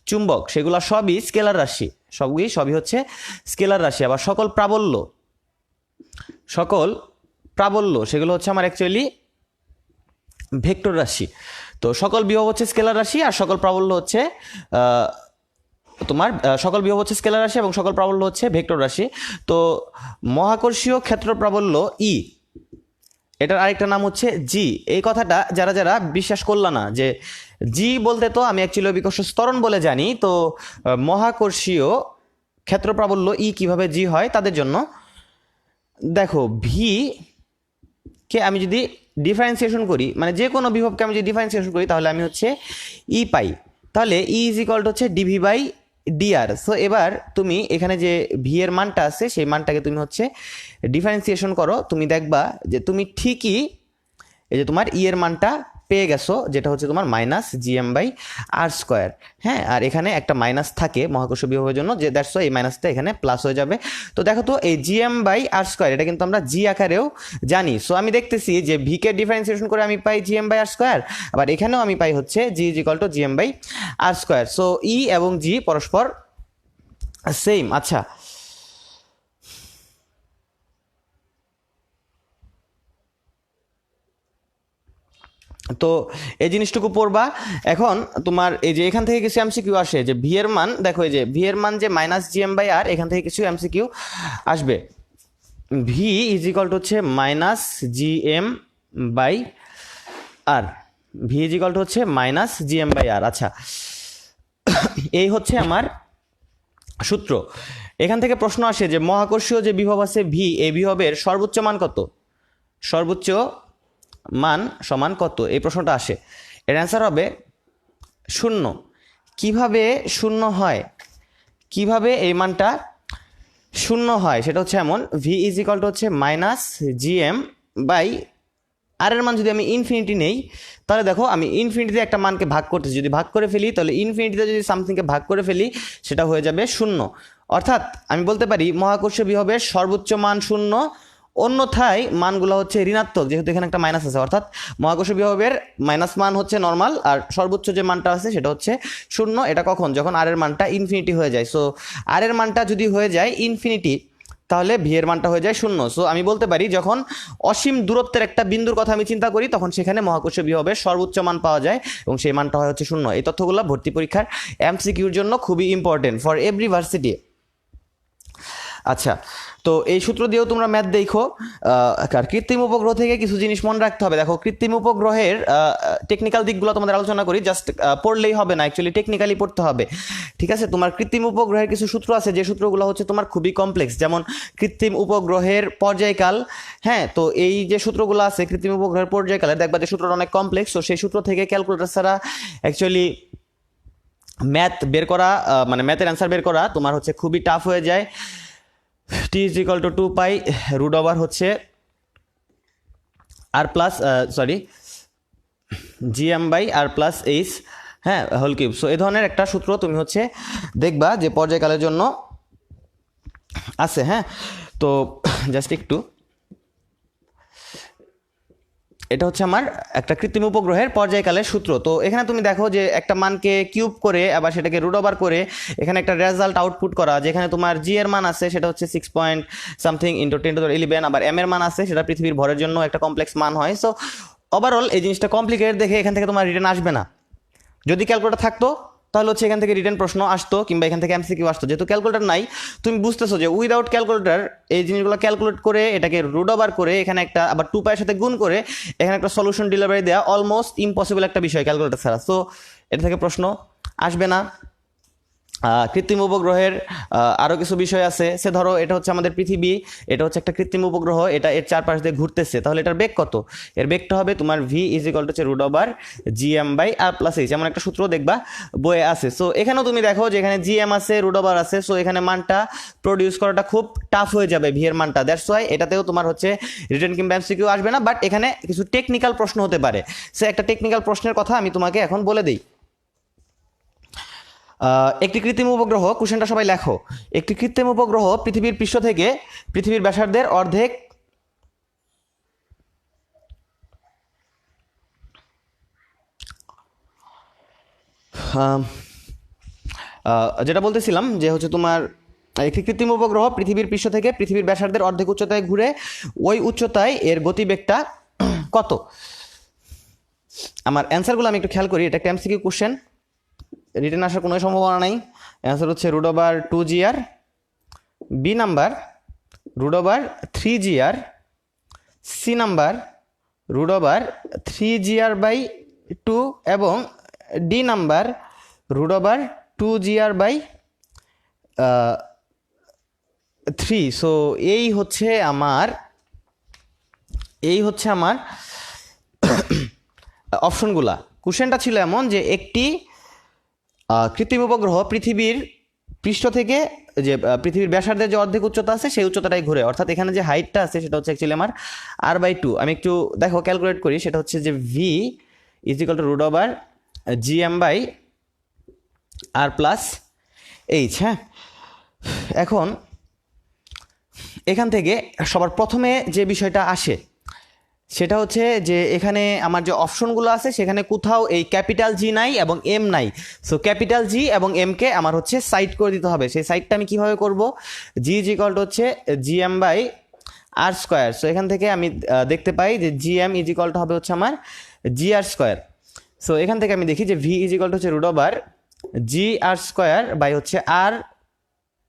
চুম্বক, সেগুলো সবই স্কেলার রাশি, সবই হচ্ছে স্কেলার রাশি। আবার সকল প্রাবল্য সেগুলো হচ্ছে আমার অ্যাকচুয়ালি ভেক্টর রাশি। তো সকল বিভব হচ্ছে স্কেলার রাশি আর সকল প্রাবল্য হচ্ছে তোমার সকল বিভব হচ্ছে স্কেলার রাশি এবং সকল প্রাবল্য হচ্ছে ভেক্টর রাশি। তো মহাকর্ষীয় ক্ষেত্র প্রাবল্য ই, এটার আরেকটা নাম হচ্ছে জি। এই কথাটা যারা যারা বিশ্বাস করল না যে জি বলতে তো আমি অ্যাকচুয়ালি অভিকর্ষ ত্বরণ বলে জানি, তো মহাকর্ষীয় ক্ষেত্র প্রাবল্য ই কিভাবে জি হয় তাদের জন্য দেখো, ভি কে আমি যদি ডিফারেন্সিয়েশন করি, মানে যে কোনো বিভবকে আমি যদি ডিফারেন্সিয়েশন করি তাহলে আমি হচ্ছে ই পাই, তাহলে ই ইজ ইকুয়াল টু হচ্ছে ডিভি বাই ডিআর। সো এবার তুমি এখানে যে ভি এর মানটা আছে সেই মানটাকে তুমি হচ্ছে ডিফারেন্সিয়েশন করো, তুমি দেখবা যে তুমি ঠিকই এই যে তোমার ই এর মানটা পেয়ে গেছো, যেটা হচ্ছে তোমার -gm/r²। হ্যাঁ, আর এখানে একটা মাইনাস থাকে মহাকর্ষ বিভবের জন্য, যে দ্যাটস এই মাইনাসটা এখানে প্লাস হয়ে যাবে। তো দেখো তো এই gm/r² এটা কিন্তু আমরা জি আকারেও জানি। সো আমি দেখতেছি যে ভি কে ডিফারেন্সিয়েশন করে আমি পাই gm/r², আবার এখানেও আমি পাই হচ্ছে g is equal to gm/r²। So e এবং জি পরস্পর সেম। আচ্ছা, তো এই জিনিসটুকু পড়বা। এখন তোমার এই যে এখান থেকে কিছু এমসিকিউ আসে যে ভি এর মান, দেখো এই যে ভি এর মান যে -gm/r, এখান থেকে কিছু এমসিকিউ আসবে। ভি ইজ ইকুয়াল টু হচ্ছে -gm/r, V is equal to হচ্ছে -gm/r। আচ্ছা, এই হচ্ছে আমার সূত্র। এখান থেকে প্রশ্ন আসে যে মহাকর্ষীয় যে বিভব আছে ভি, এই বিভবের সর্বোচ্চ মান কত, সর্বোচ্চ মান সমান কত, এই প্রশ্নটা আসে। এর অ্যান্সার হবে 0। কিভাবে 0 হয়, কিভাবে এই মানটা 0 হয় সেটা হচ্ছে এমন, ভি ইজ ইকুয়াল টু হচ্ছে -gm/r, আর এর মান যদি আমি ইনফিনিটি নেই, তাহলে দেখো আমি ইনফিনিটিতে একটা মানকে ভাগ করতেছি, যদি ভাগ করে ফেলি তাহলে ইনফিনিটিতে যদি সামথিংকে ভাগ করে ফেলি সেটা হয়ে যাবে 0। অর্থাৎ আমি বলতে পারি মহাকর্ষীয় বিভবের সর্বোচ্চ মান 0, অন্যথায় মানগুলো হচ্ছে ঋণাত্মক, যেহেতু এখানে একটা মাইনাস আছে। অর্থাৎ মহাকর্ষীয় বিভবের মাইনাস মান হচ্ছে নর্মাল, আর সর্বোচ্চ যে মানটা আছে সেটা হচ্ছে 0। এটা কখন? যখন আর এর মানটা ইনফিনিটি হয়ে যায়। সো আর এর মানটা যদি হয়ে যায় ইনফিনিটি, তাহলে ভি এর মানটা হয়ে যায় 0। সো আমি বলতে পারি যখন অসীম দূরত্বের একটা বিন্দুর কথা আমি চিন্তা করি, তখন সেখানে মহাকর্ষীয় বিভবের সর্বোচ্চ মান পাওয়া যায় এবং সেই মানটা হয় হচ্ছে 0। এই তথ্যগুলো ভর্তি পরীক্ষার এমসিকিউর জন্য খুবই ইম্পর্টেন্ট ফর এভরি ভার্সিটি। আচ্ছা, তো এই সূত্র দিয়েও তোমরা ম্যাথ দেখো। আর কৃত্রিম উপগ্রহ থেকে কিছু জিনিস মনে রাখতে হবে। দেখো, কৃত্রিম উপগ্রহের টেকনিক্যাল দিকগুলো তোমাদের আলোচনা করি, জাস্ট পড়লেই হবে না, অ্যাকচুয়ালি টেকনিক্যালি পড়তে হবে। ঠিক আছে, তোমার কৃত্রিম উপগ্রহের কিছু সূত্র আছে, যে সূত্রগুলো হচ্ছে তোমার খুবই কমপ্লেক্স, যেমন কৃত্রিম উপগ্রহের পর্যায়কাল। হ্যাঁ, তো এই যে সূত্রগুলো আছে কৃত্রিম উপগ্রহের পর্যায়কালে, দেখবা যে সূত্রটা অনেক কমপ্লেক্স। তো সেই সূত্র থেকে ক্যালকুলেটর ছাড়া অ্যাকচুয়ালি ম্যাথ বের করা, মানে ম্যাথের অ্যান্সার বের করা তোমার হচ্ছে খুবই টাফ হয়ে যায়। T is equal to 2 pi root over হচ্ছে আর plus GM by R plus H, হ্যাঁ, হোল কিউব। সো এই ধরনের একটা সূত্র তুমি হচ্ছে দেখবা যে পর্যায়কালের জন্য আছে। হ্যাঁ, তো জাস্ট একটু, এটা হচ্ছে আমার একটা কৃত্রিম উপগ্রহের পর্যায়কালের সূত্র। তো এখানে তুমি দেখো যে একটা মানকে কিউব করে আবার সেটাকে রুট ওভার করে এখানে একটা রেজাল্ট আউটপুট করা, যেখানে তোমার জি এর মান আছে সেটা হচ্ছে 6 পয়েন্ট সামথিং ইন্টু 10^11, আবার এম এর মান আছে সেটা পৃথিবীর ভরের জন্য একটা কমপ্লেক্স মান হয়। সো ওভারঅল এই জিনিসটা কমপ্লিকেটেড দেখে এখান থেকে তোমার রিটার্ন আসবে না। যদি ক্যালকুলেটর থাকতো তাহলে হচ্ছে এখান থেকে রিটার্ন প্রশ্ন আসতো, কিংবা এখান থেকে এমসিকিউ আসতো। যেহেতু ক্যালকুলেটর নাই, তুমি বুঝতেছো যে উইদাউট ক্যালকুলেটর এই জিনিসগুলো ক্যালকুলেট করে এটাকে রুট ওভার করে এখানে একটা আবার 2 পায়ের সাথে গুণ করে এখানে একটা সলিউশন ডেলিভারি দেওয়া অলমোস্ট ইম্পসিবল একটা বিষয় ক্যালকুলেটর ছাড়া। সো এটা থেকে প্রশ্ন আসবে না। কৃত্রিম উপগ্রহের আরও কিছু বিষয় আছে। সে ধরো এটা হচ্ছে আমাদের পৃথিবী, এটা হচ্ছে একটা কৃত্রিম উপগ্রহ, এটা এর চারপাশ দিয়ে ঘুরতেছে, তাহলে এটার বেগ কত? এর বেগটা হবে তোমার ভি ইজ ইকাল টু হচ্ছে root over GM by R plus H, এমন একটা সূত্র দেখবা বইয়ে আছে। সো এখানেও তুমি দেখো যে এখানে জিএম আছে, রুট ওভার আছে। সো এখানে মানটা প্রডিউস করাটা খুব টাফ হয়ে যাবে ভি এর মানটা। দ্যাটস ওয়াই এটাতেও তোমার হচ্ছে রিটার্ন কিংবা এমসিকিউ আসবে না, বাট এখানে কিছু টেকনিক্যাল প্রশ্ন হতে পারে। সে একটা টেকনিক্যাল প্রশ্নের কথা আমি তোমাকে এখন বলে দিই। একটি কৃত্রিম উপগ্রহ, কোশ্চেনটা সবাই লেখো। একটি কৃত্রিম উপগ্রহ পৃথিবীর পৃষ্ঠ থেকে পৃথিবীর ব্যাসার্ধের অর্ধেক যেটা বলতেছিলাম যে হচ্ছে তোমার একটি কৃত্রিম উপগ্রহ পৃথিবীর পৃষ্ঠ থেকে পৃথিবীর ব্যাসার্ধের অর্ধেক উচ্চতায় ঘুরে, ওই উচ্চতায় এর গতিবেগটা কত? আমার অ্যান্সারগুলো আমি একটু খেয়াল করি। এটা একটা এমসিকিউ কোশ্চেন, রিটার্ন আসার কোনো সম্ভাবনা নাই। অ্যান্সার হচ্ছে root over 2GR, B number root over 3GR, C number root over 3GR by 2 এবং D number root over 2GR by 3। So এই হচ্ছে আমার অপশনগুলা। কোশ্চেনটা ছিল এমন যে একটি কৃত্রিম উপগ্রহ পৃথিবীর পৃষ্ঠ থেকে যে পৃথিবীর ব্যাসার্ধের যে অর্ধেক উচ্চতা আছে সেই উচ্চতাটাই ঘুরে, অর্থাৎ এখানে যে হাইটটা আছে সেটা হচ্ছে অ্যাকচুয়ালি আমার r/2। আমি একটু দেখো ক্যালকুলেট করি, সেটা হচ্ছে যে V is equal to root over GM by R plus H. হ্যাঁ, এখন এখান থেকে সবার প্রথমে যে বিষয়টা আসে সেটা হচ্ছে যে এখানে আমার যে অপশনগুলো আছে সেখানে কোথাও এই ক্যাপিটাল জি নাই এবং এম নাই। সো ক্যাপিটাল জি এবং এমকে আমার হচ্ছে সাইড করে দিতে হবে। সেই সাইডটা আমি কীভাবে করব? জি ইজ ইকাল টু হচ্ছে GM by R square. So এখান থেকে আমি দেখতে পাই যে জিএম ইজ ইকাল টু হবে হচ্ছে আমার জি আর স্কোয়ার। সো এখান থেকে আমি দেখি যে ভি ইজ ইকাল টু হচ্ছে root over G R square by হচ্ছে আর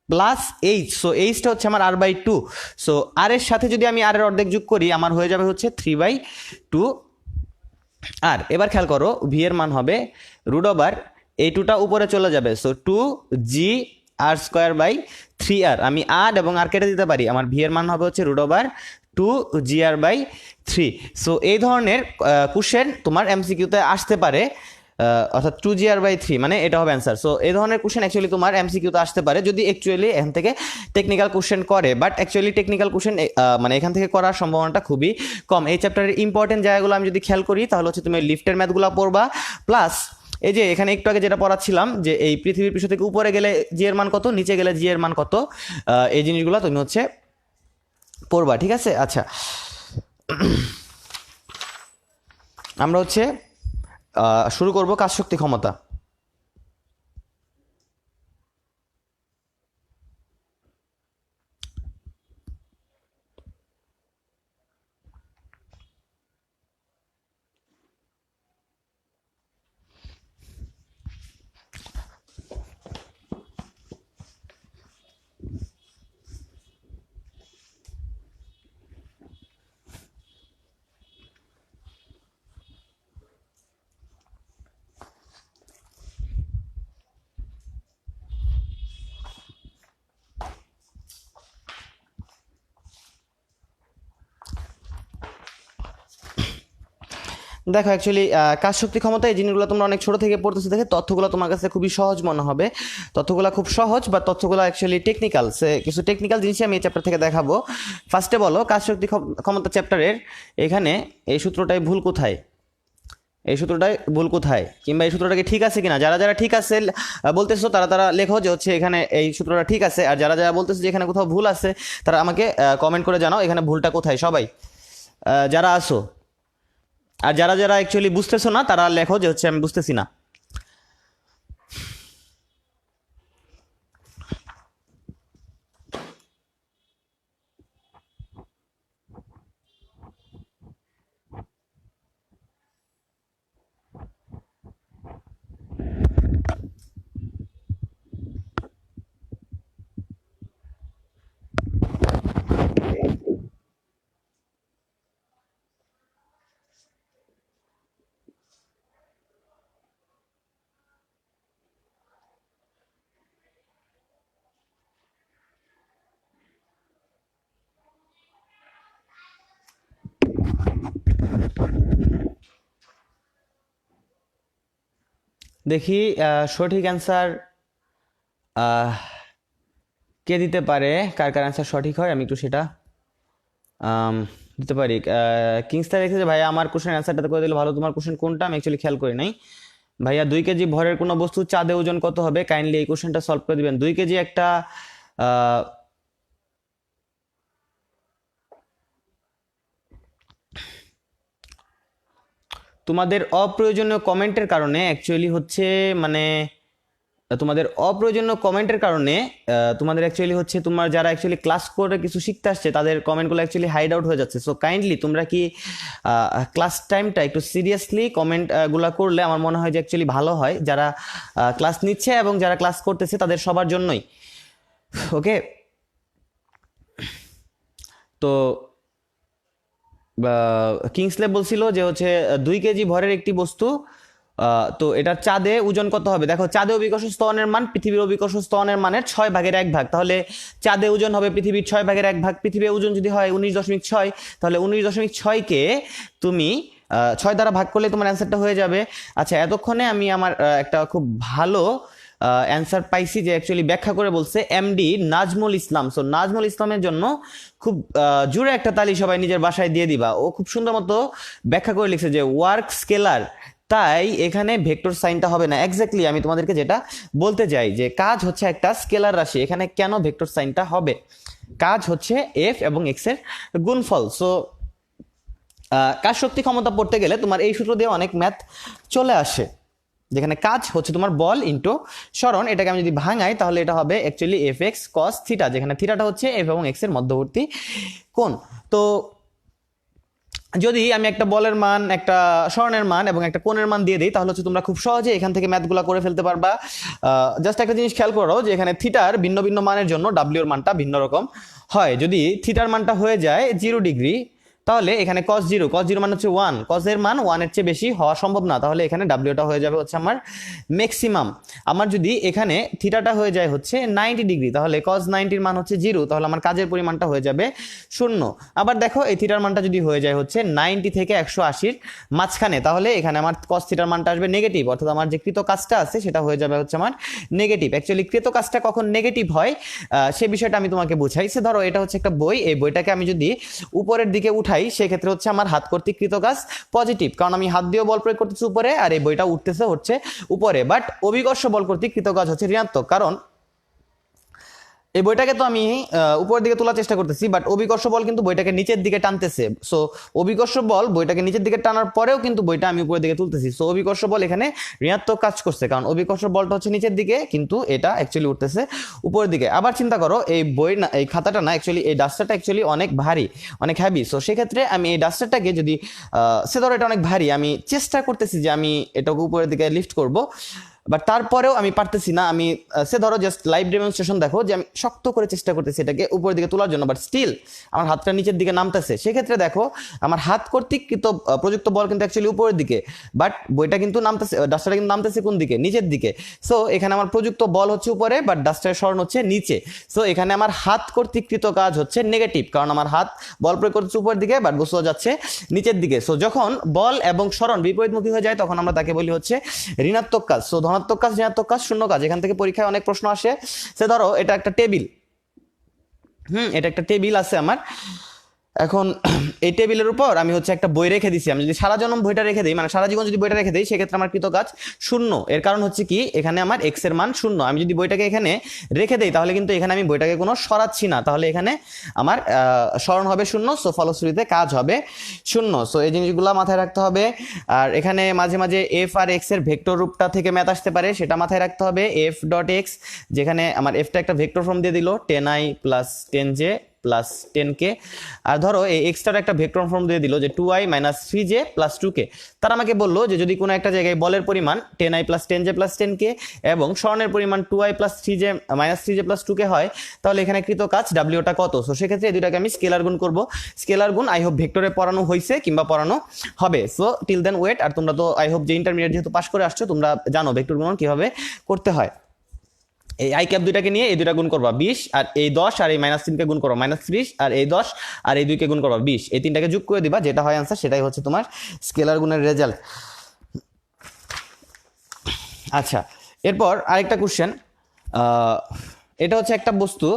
প্লাস এইচ। সো এইচটা হচ্ছে আমার r/2। সো আর এর সাথে যদি আমি আর এর অর্ধেক যোগ করি আমার হয়ে যাবে হচ্ছে 3/2 আর। এবার খেয়াল করো, ভি এর মান হবে রুট ওভার এই 2টা উপরে চলে যাবে। So 2G R square by 3R। আমি আর এবং আর কেটে দিতে পারি, আমার ভি এর মান হবে হচ্ছে root over 2GR by 3। So এই ধরনের কোশ্চেন তোমার এমসিকিউতে আসতে পারে। অর্থাৎ 2GR/3 মানে এটা হবে অ্যান্সার। সো এই ধরনের কোশ্চেন অ্যাকচুয়ালি তোমার এমসিকিউতে আসতে পারে যদি অ্যাকচুয়ালি এখান থেকে টেকনিক্যাল কোশ্চেন করে, বাট অ্যাকচুয়ালি টেকনিক্যাল কোশ্চেন মানে এখান থেকে করার সম্ভাবনাটা খুবই কম। এই চ্যাপ্টারের ইম্পর্টেন্ট জায়গাগুলো আমি যদি খেয়াল করি তাহলে হচ্ছে তুমি লিফটের ম্যাথগুলো পড়বা, প্লাস এই যে এখানে একটু আগে যেটা পড়াচ্ছিলাম যে এই পৃথিবীর পৃষ্ঠ থেকে উপরে গেলে জি এর মান কত, নিচে গেলে জি এর মান কত, এই জিনিসগুলো তুমি হচ্ছে পড়বা, ঠিক আছে? আচ্ছা, আমরা হচ্ছে শুরু করব কাজ শক্তি ক্ষমতা। দেখো অ্যাকচুয়ালি কাজ শক্তি ক্ষমতা এই জিনিসগুলো তোমরা অনেক ছোট থেকে পড়তেছো দেখে তথ্যগুলো তোমার কাছে খুবই সহজ মনে হবে। তথ্যগুলো খুব সহজ, বা তথ্যগুলো অ্যাকচুয়ালি টেকনিক্যাল, সে কিছু টেকনিক্যাল জিনিসই আমি এই চ্যাপ্টার থেকে দেখাবো। ফার্স্টে বলো কাজ শক্তি ক্ষমতা চ্যাপ্টারের এখানে এই সূত্রটাই ভুল কোথায়, এই সূত্রটাই ভুল কোথায়, কিংবা এই সূত্রটাকে ঠিক আছে কিনা। যারা যারা ঠিক আছে বলতেছো তারা তারা লেখো যে হচ্ছে এখানে এই সূত্রটা ঠিক আছে, আর যারা যারা বলতেছো যে এখানে কোথাও ভুল আছে তারা আমাকে কমেন্ট করে জানাও এখানে ভুলটা কোথায় সবাই যারা আসো। আর যারা যারা অ্যাকচুয়ালি বুঝতেছো না তারা লেখো যে হচ্ছে আমি বুঝতেছি না। দেখি সঠিক অ্যান্সার কে দিতে পারে, কার কার অ্যান্সার সঠিক হয় আমি একটু সেটা দিতে পারি। কিংস্টার লিখেছে ভাইয়া আমার কোশ্চেন অ্যান্সারটা করে দিলে ভালো, তোমার কোশ্চেন কোনটা আমি অ্যাকচুয়ালি খেয়াল করি নাই। ভাইয়া 2 কেজি ভরের কোনো বস্তু চাঁদে ওজন কত হবে, কাইন্ডলি এই কোশ্চেনটা সলভ করে দিবেন। 2 কেজি একটা তোমাদের অপ্রয়োজনীয় কমেন্টের কারণে অ্যাকচুয়ালি হচ্ছে মানে তোমাদের অপ্রয়োজনীয় কমেন্টের কারণে তোমাদের অ্যাকচুয়ালি হচ্ছে তোমার যারা অ্যাকচুয়ালি ক্লাস করে কিছু শিখতে আসছে তাদের কমেন্টগুলো অ্যাকচুয়ালি হাইড আউট হয়ে যাচ্ছে। সো কাইন্ডলি তোমরা কি ক্লাস টাইমটা একটু সিরিয়াসলি কমেন্টগুলো করলে আমার মনে হয় যে অ্যাকচুয়ালি ভালো হয়, যারা ক্লাস নিচ্ছে এবং যারা ক্লাস করতেছে তাদের সবার জন্যই। ওকে, তো কিংসলে বলছিল যে হচ্ছে 2 কেজি ভরের একটি বস্তু, তো এটা চাঁদে ওজন কত হবে। দেখো চাঁদে অভিকর্ষ স্তনের মান পৃথিবীর অভিকর্ষ স্তনের মানের 6/1 তাহলে চাঁদে ওজন হবে পৃথিবীর 6/1। পৃথিবীর ওজন যদি হয় 19.6, তাহলে 19.6কে তুমি 6 দ্বারা ভাগ করলে তোমার অ্যান্সারটা হয়ে যাবে। আচ্ছা, এতক্ষণে আমি আমার একটা খুব ভালো অ্যান্সার পাইছি যে অ্যাকচুয়ালি ব্যাখ্যা করে বলছে এমডি নাজমুল ইসলাম। সো নাজমুল ইসলামের জন্য খুব জোরে একটা তালি সবাই নিজের বাসায় দিয়ে দিবা। ও খুব সুন্দর মতো ব্যাখ্যা করে লিখছে যে ওয়ার্ক স্কেলার, তাই এখানে ভেক্টর সাইনটা হবে না। এক্স্যাক্টলি আমি তোমাদেরকে যেটা বলতে চাই যে কাজ হচ্ছে একটা স্কেলার রাশি, এখানে কেন ভেক্টর সাইনটা হবে, কাজ হচ্ছে এফ এবং এক্স এর গুণফল। সো কাজ শক্তি ক্ষমতা পড়তে গেলে তোমার এই সূত্র দিয়ে অনেক ম্যাথ চলে আসে, যেখানে কাজ হচ্ছে তোমার বল ইন্টু সরণ। এটাকে আমি যদি ভাঙাই তাহলে এটা হবে actually F x cos theta, যেখানে থিটাটা হচ্ছে এফ এবং এক্স এর মধ্যবর্তী কোণ। তো যদি আমি একটা বলের মান, একটা স্বর্ণের মান এবং একটা কোণের মান দিয়ে দিই তাহলে হচ্ছে তোমরা খুব সহজে এখান থেকে ম্যাথগুলো করে ফেলতে পারবা। জাস্ট একটা জিনিস খেয়াল করো যে এখানে থিটার ভিন্ন ভিন্ন মানের জন্য ডাব্লিউর মানটা ভিন্ন রকম হয়। যদি থিটার মানটা হয়ে যায় 0 ডিগ্রি, তাহলে এখানে cos 0, cos 0 মানে হচ্ছে 1, cos এর মান 1 এর চেয়ে বেশি হওয়া সম্ভব না, তাহলে এখানে ডাব্লিউটা হয়ে যাবে হচ্ছে আমার ম্যাক্সিমাম। আমার যদি এখানে থিটাটা হয়ে যায় হচ্ছে 90 ডিগ্রি, তাহলে cos 90 এর মান হচ্ছে 0, তাহলে আমার কাজের পরিমাণটা হয়ে যাবে 0। আবার দেখো এই থিটার মানটা যদি হয়ে যায় হচ্ছে 90 থেকে 180 এর মাঝখানে, তাহলে এখানে আমার cos থিটার মানটা আসবে নেগেটিভ, অর্থাৎ আমার যে কৃত কাজটা আছে সেটা হয়ে যাবে হচ্ছে আমার নেগেটিভ। অ্যাকচুয়ালি কৃত কাজটা কখন নেগেটিভ হয় সে বিষয়টা আমি তোমাকে বুঝাই। সে ধরো এটা হচ্ছে একটা বই, এই বইটাকে আমি যদি উপরের দিকে উঠাই সেক্ষেত্রে হচ্ছে আমার হাত কর্তৃক কৃত কাজ পজিটিভ, কারণ আমি হাত দিয়েও বল প্রয়োগ করতেছি উপরে, আর এই বইটা উঠতেছে হচ্ছে উপরে। বাট অভিকর্ষ বল কর্তৃক কৃত কাজ হচ্ছে ঋণাত্মক, কারণ এই বইটাকে তো আমি উপরের দিকে তোলার চেষ্টা করতেছি, বাট অভিকর্ষ বল কিন্তু বইটাকে নিচের দিকে টানতেছে। সো অভিকর্ষ বল বইটাকে নিচের দিকে টানার পরেও কিন্তু বইটা আমি উপরের দিকে তুলতেছি, সো অভিকর্ষ বল এখানে ঋণাত্মক কাজ করছে, কারণ অভিকর্ষ বলটা হচ্ছে নিচের দিকে, কিন্তু এটা অ্যাকচুয়ালি উঠতেছে উপরের দিকে। আবার চিন্তা করো এই বই না, এই খাতাটা না, অ্যাকচুয়ালি এই ডাস্টারটা অ্যাকচুয়ালি অনেক ভারী, অনেক হ্যাভি। সো সেক্ষেত্রে আমি এই ডাস্টারটাকে যদি সে ধরো এটা অনেক ভারী, আমি চেষ্টা করতেছি যে আমি এটাকে উপরের দিকে লিফট করব, বাট তারপরেও আমি পারতেছি না। আমি সে ধরো জাস্ট লাইভ ডেমনস্ট্রেশন দেখো যে আমি শক্ত করে চেষ্টা করতেছি এটাকে উপরের দিকে তোলার জন্য, বাট স্টিল আমার হাতটা নিচের দিকে নামতেছে। সেক্ষেত্রে দেখো আমার হাত কর্তৃক কিন্তু প্রযুক্ত বল কিন্তু অ্যাকচুয়ালি উপরের দিকে, বাট বইটা কিন্তু নামতেছে, ডাস্টারটা কিন্তু নামতেছে কোন দিকে, নিচের দিকে। সো এখানে আমার প্রযুক্ত বল হচ্ছে উপরে, বাট ডাস্টারের সরণ হচ্ছে নিচে। সো এখানে আমার হাত কর্তৃক কৃত কাজ হচ্ছে নেগেটিভ, কারণ আমার হাত বল প্রয়োগ করতেছে উপরের দিকে, বাট বস্তু যাচ্ছে নিচের দিকে। সো যখন বল এবং সরণ বিপরীতমুখী হয়ে যায় তখন আমরা তাকে বলি হচ্ছে ঋণাত্মক কাজ। সো ধনাত্মক কাজ, ঋণাত্মক কাজ, শূন্য কাজ, এখান থেকে পরীক্ষায় অনেক প্রশ্ন আসে। সে ধরো এটা একটা টেবিল, এটা একটা টেবিল আছে আমার। এখন এই টেবিলের উপর আমি হচ্ছে একটা বই রেখে দিছি, আমি যদি সারা জন্ম বইটা রেখে দিই, মানে সারা জীবন যদি বইটা রেখে দিই, সেক্ষেত্রে আমার কৃত কাজ 0। এর কারণ হচ্ছে কি, এখানে আমার এক্স এর মান 0। আমি যদি বইটাকে এখানে রেখে দিই তাহলে কিন্তু এখানে আমি বইটাকে কোনো সরাচ্ছি না, তাহলে এখানে আমার সরণ হবে 0। সো ফলশ্রুতিতে কাজ হবে 0। সো এই জিনিসগুলো মাথায় রাখতে হবে। আর এখানে মাঝে মাঝে এফ আর এক্স এর ভেক্টর রূপটা থেকে ম্যাথ আসতে পারে, সেটা মাথায় রাখতে হবে। এফ ডট এক্স, যেখানে আমার এফটা একটা ভেক্টর ফর্ম দিয়ে দিল 10i plus 10j plus 10k, আর ধরো এই এক্সটার একটা ভেক্টর ফর্ম দিয়ে দিল যে 2i minus 3j plus 2k। তারা আমাকে বললো যে যদি কোনো একটা জায়গায় বলের পরিমাণ 10i plus 10j plus 10k এবং সরণের পরিমাণ 2i plus 3j minus 3j plus 2k হয়, তাহলে এখানে কৃত কাজ ডাব্লিউটা কত। সো সেক্ষেত্রে এই দুটাকে আমি স্কেলার গুণ করব। স্কেলার গুণ আই হোপ ভেক্টরে পড়ানো হয়েছে কিংবা পড়ানো হবে। So till then wait. আর তোমরা তো আই হোপ যে ইন্টারমিডিয়েট যেহেতু পাস করে আসছো, তোমরা জানো ভেক্টর গুণন কিভাবে করতে হয়। এই আই ক্যাপ দুইটাকে নিয়ে এই দুইটা গুণ করবা 20, আর এই 10 আর এই মাইনাস 3কে গুণ করবা -30, আর এই 10 আর এই 2কে গুণ করবা 20, এই তিনটাকে যোগ করে দিবা, যেটা হয় आंसर সেটাই হচ্ছে তোমার স্কেলার গুণের রেজাল্ট। আচ্ছা, এরপর আরেকটা কোশ্চেন। এটা হচ্ছে একটা বস্তু,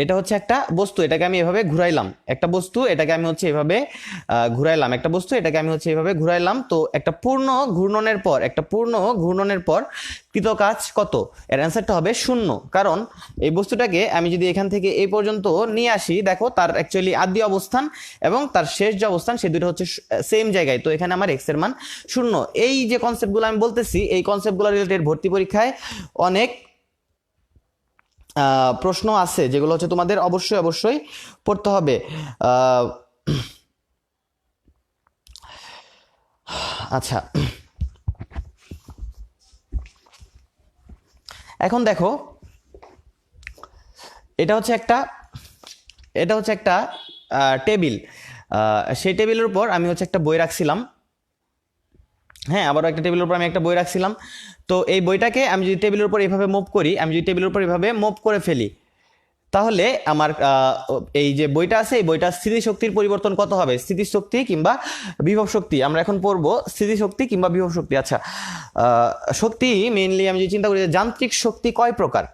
এটা হচ্ছে একটা বস্তু, এটাকে আমি এভাবে ঘুরাইলাম। একটা বস্তু, এটাকে আমি হচ্ছে এভাবে ঘুরাইলাম। একটা বস্তু, এটাকে আমি হচ্ছে এভাবে ঘুরাইলাম। তো একটা পূর্ণ ঘূর্ণনের পর, একটা পূর্ণ ঘূর্ণনের পর কৃত কাজ কত? এর অ্যান্সারটা হবে 0। কারণ এই বস্তুটাকে আমি যদি এখান থেকে এই পর্যন্ত নিয়ে আসি, দেখো তার অ্যাকচুয়ালি আদি অবস্থান এবং তার শেষ যে অবস্থান সে দুটো হচ্ছে সেম জায়গায়। তো এখানে আমার এক্স এর মান 0। এই যে কনসেপ্টগুলো আমি বলতেছি, এই কনসেপ্টগুলো রিলেটেড ভর্তি পরীক্ষায় অনেক প্রশ্ন আছে, যেগুলো হচ্ছে তোমাদের অবশ্যই অবশ্যই পড়তে হবে। আচ্ছা, এখন দেখো এটা হচ্ছে একটা টেবিল। সেই টেবিলের উপর আমি হচ্ছে একটা বই রাখছিলাম। হ্যাঁ, আবারও একটা টেবিলের উপর আমি একটা বই রাখছিলাম। তো এই বইটাকে আমি যদি টেবিলের উপর এভাবে মুভ করি, আমি যদি টেবিলের উপর এভাবে মুভ করে ফেলি, তাহলে আমার এই যে বইটা আছে, এই বইটার স্থিতিশক্তির পরিবর্তন কত হবে? স্থিতিশক্তি কিংবা বিভব শক্তি। আমরা এখন পড়বো স্থিতিশক্তি কিংবা বিভব শক্তি। আচ্ছা, শক্তি মেইনলি আমি যদি চিন্তা করি যে যান্ত্রিক শক্তি কয় প্রকার,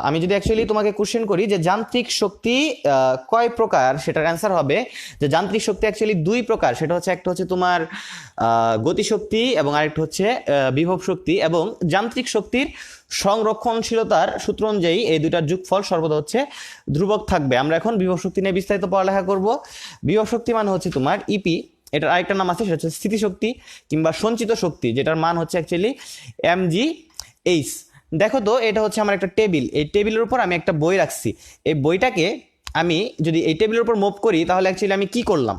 আমি যদি অ্যাকচুয়ালি তোমাকে কোশ্চেন করি যে যান্ত্রিক শক্তি কয় প্রকার, সেটার অ্যান্সার হবে যে যান্ত্রিক শক্তি অ্যাকচুয়ালি 2 প্রকার। সেটা হচ্ছে একটা হচ্ছে তোমার গতিশক্তি এবং আরেকটা হচ্ছে বিভব শক্তি। এবং যান্ত্রিক শক্তির সংরক্ষণশীলতার সূত্র অনুযায়ী এই দুটার যোগফল সর্বদা হচ্ছে ধ্রুবক থাকবে। আমরা এখন বিভব শক্তি নিয়ে বিস্তারিত পড়ালেখা করব। বিভব শক্তি মানে হচ্ছে তোমার ইপি, এটার আরেকটা নাম আছে, সেটা হচ্ছে স্থিতিশক্তি কিংবা সঞ্চিত শক্তি, যেটার মান হচ্ছে অ্যাকচুয়ালি mgh। দেখো তো, এটা হচ্ছে আমার একটা টেবিল। এই টেবিলের উপর আমি একটা বই রাখছি। এই বইটাকে আমি যদি এই টেবিলের উপর মুভ করি, তাহলে অ্যাকচুয়ালি আমি কি করলাম?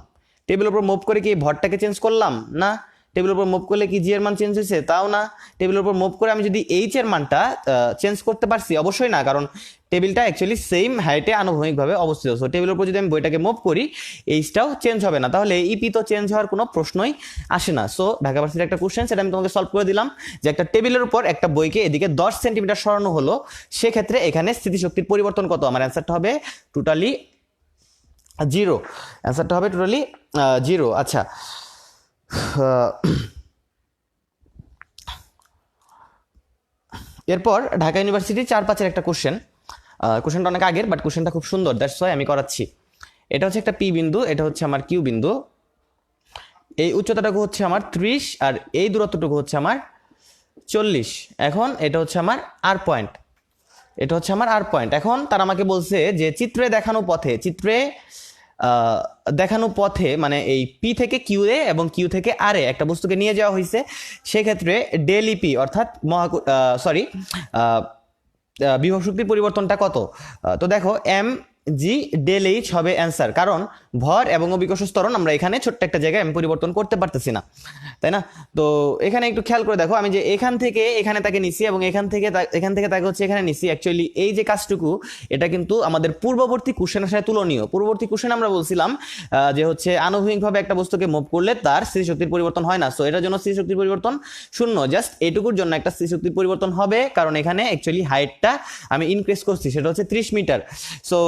টেবিলের উপর মুভ করে কি ভরটাকে চেঞ্জ করলাম? না, টেবিলের উপর মুভ করলে কি জি এর মান চেঞ্জ হয়েছে? তাও না। টেবিলের উপর মুভ করে আমি যদি এইচ এর মানটা চেঞ্জ করতে পারছি? অবশ্যই না, কারণ টেবিলটা অ্যাকচুয়ালি সেম হাইটে আনুভূমিকভাবে অবস্থিত। সো টেবিলের উপর যদি আমি বইটাকে মুভ করি, এইচটাও চেঞ্জ হবে না, তাহলে ইপি তো চেঞ্জ হওয়ার কোনো প্রশ্নই আসে না। সো ঢাকা ভার্সিটির একটা কোশ্চেন, সেটা আমি তোমাকে সলভ করে দিলাম, যে একটা টেবিলের উপর একটা বইকে এদিকে 10 সেন্টিমিটার সরানো হলো, সেক্ষেত্রে এখানে স্থিতিশক্তির পরিবর্তন কত? আমার অ্যান্সারটা হবে টোটালি 0। অ্যান্সারটা হবে টোটালি 0। আচ্ছা, এরপর ঢাকা ইউনিভার্সিটি 4-5-এর একটা কোশ্চেনটা অনেক আগের, বাট কোশ্চেনটা খুব সুন্দর, দ্যাটস ওয়াই আমি করাচ্ছি। এটা হচ্ছে একটা পি বিন্দু, এটা হচ্ছে আমার কিউ বিন্দু, এই উচ্চতাটুকু হচ্ছে আমার 30 আর এই দূরত্বটুকু হচ্ছে আমার 40। এখন এটা হচ্ছে আমার আর পয়েন্ট, এটা হচ্ছে আমার আর পয়েন্ট। এখন তারা আমাকে বলছে যে চিত্রে দেখানো পথে মানে এই পি থেকে কিউ এ এবং কিউ থেকে আর এ একটা বস্তুকে নিয়ে যাওয়া হয়েছে, সেক্ষেত্রে ডেল ইপি অর্থাৎ বিভব শক্তির পরিবর্তনটা কত? তো দেখো এম জি ডেল এইচ হবে অ্যান্সার, কারণ ভর এবং অভিকর্ষ ত্বরণ আমরা এখানে ছোট্ট একটা জায়গায় আমি পরিবর্তন করতে পারতেছি না, তাই না? তো এখানে একটু খেয়াল করে দেখো, আমি যে এখান থেকে এখানে তাকে নিছি এবং এখান থেকে তাকে হচ্ছে এখানে নিছি, অ্যাকচুয়ালি এই যে কাজটুকু এটা কিন্তু আমাদের পূর্ববর্তী কোশ্চেনের সাথে তুলনীয়। পূর্ববর্তী কোশ্চেন আমরা বলছিলাম যে হচ্ছে আনুভূমিকভাবে একটা বস্তুকে মুভ করলে তার স্থিতিশক্তির পরিবর্তন হয় না, সো এটার জন্য স্থিতিশক্তির পরিবর্তন 0। জাস্ট এইটুকুর জন্য একটা স্থিতিশক্তির পরিবর্তন হবে, কারণ এখানে অ্যাকচুয়ালি হাইটটা আমি ইনক্রিজ করছি, সেটা হচ্ছে 30 মিটার। সো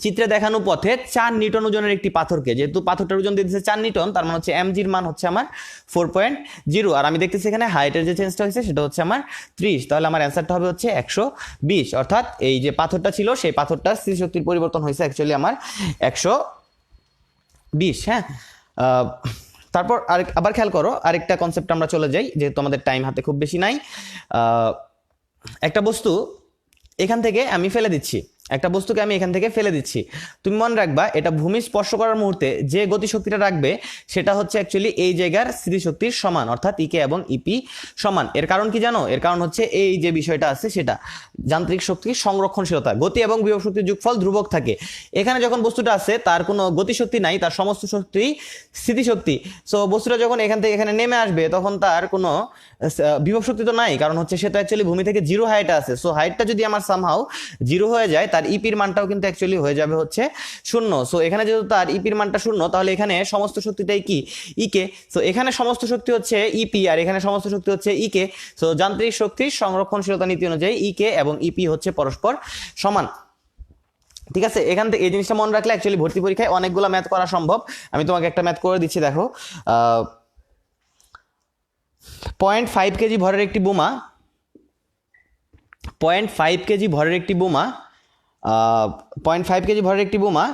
চিত্রে দেখানো পথে 4 নিউটন ওজনের একটি পাথরকে, যেহেতু পাথরটার ওজন দিয়ে দিচ্ছে 4 নিউটন, তার মানে হচ্ছে এমজির মান হচ্ছে আমার 4.0, আর আমি দেখতেছি এখানে হাইটের যে চেঞ্জটা হয়েছে সেটা হচ্ছে আমার 30, তাহলে আমার অ্যান্সারটা হবে হচ্ছে 120। অর্থাৎ এই যে পাথরটা ছিল সেই পাথরটার স্থিতিশক্তির পরিবর্তন হয়েছে অ্যাকচুয়ালি আমার 120। হ্যাঁ, তারপর আবার খেয়াল করো, আরেকটা কনসেপ্ট আমরা চলে যাই, যেহেতু আমাদের টাইম হাতে খুব বেশি নাই। একটা বস্তু এখান থেকে আমি ফেলে দিচ্ছি, একটা বস্তুকে আমি এখান থেকে ফেলে দিচ্ছি, তুমি মনে রাখবা এটা ভূমি স্পর্শ করার মুহূর্তে যে গতিশক্তিটা রাখবে সেটা হচ্ছে অ্যাকচুয়ালি এই জায়গার স্থিতিশক্তির সমান, অর্থাৎ ইকে এবং ইপি সমান। এর কারণ কি জানো? এর কারণ হচ্ছে এই যে বিষয়টা আছে সেটা যান্ত্রিক শক্তির সংরক্ষণশীলতা, গতি এবং বিভব শক্তির যোগফল ধ্রুবক থাকে। এখানে যখন বস্তুটা আছে তার কোনো গতিশক্তি নাই, তার সমস্ত শক্তি স্থিতিশক্তি। সো বস্তুটা যখন এখান থেকে এখানে নেমে আসবে তখন তার কোনো বিভব শক্তি তো নাই, কারণ হচ্ছে সেটা অ্যাকচুয়ালি ভূমি থেকে 0 হাইটে আছে। সো হাইটটা যদি আমার সামহাও 0 হয়ে যায়, তার ইপির মানটাও কিন্তু অ্যাকচুয়ালি হয়ে যাবে হচ্ছে 0। সো এখানে যেহেতু তার ইপির মানটা 0, তাহলে এখানে সমস্ত শক্তিটাই কি? ইকে। সো এখানে সমস্ত শক্তি হচ্ছে ইপি আর এখানে সমস্ত শক্তি হচ্ছে ইকে। সো যান্ত্রিক শক্তির সংরক্ষণশীলতা নীতি অনুযায়ী ইকে এবং ইপি হচ্ছে পরস্পর সমান। ঠিক আছে, এখান থেকে এই জিনিসটা মনে রাখলে অ্যাকচুয়ালি ভর্তি পরীক্ষায় অনেকগুলো ম্যাথ করা সম্ভব। আমি তোমাকে একটা ম্যাথ করে দিচ্ছি, দেখো। 0.5 কেজি ভরের একটি বোমা 0.5 কেজি ভরের একটি বোমা 0.5 কেজি ভরের একটি বোমা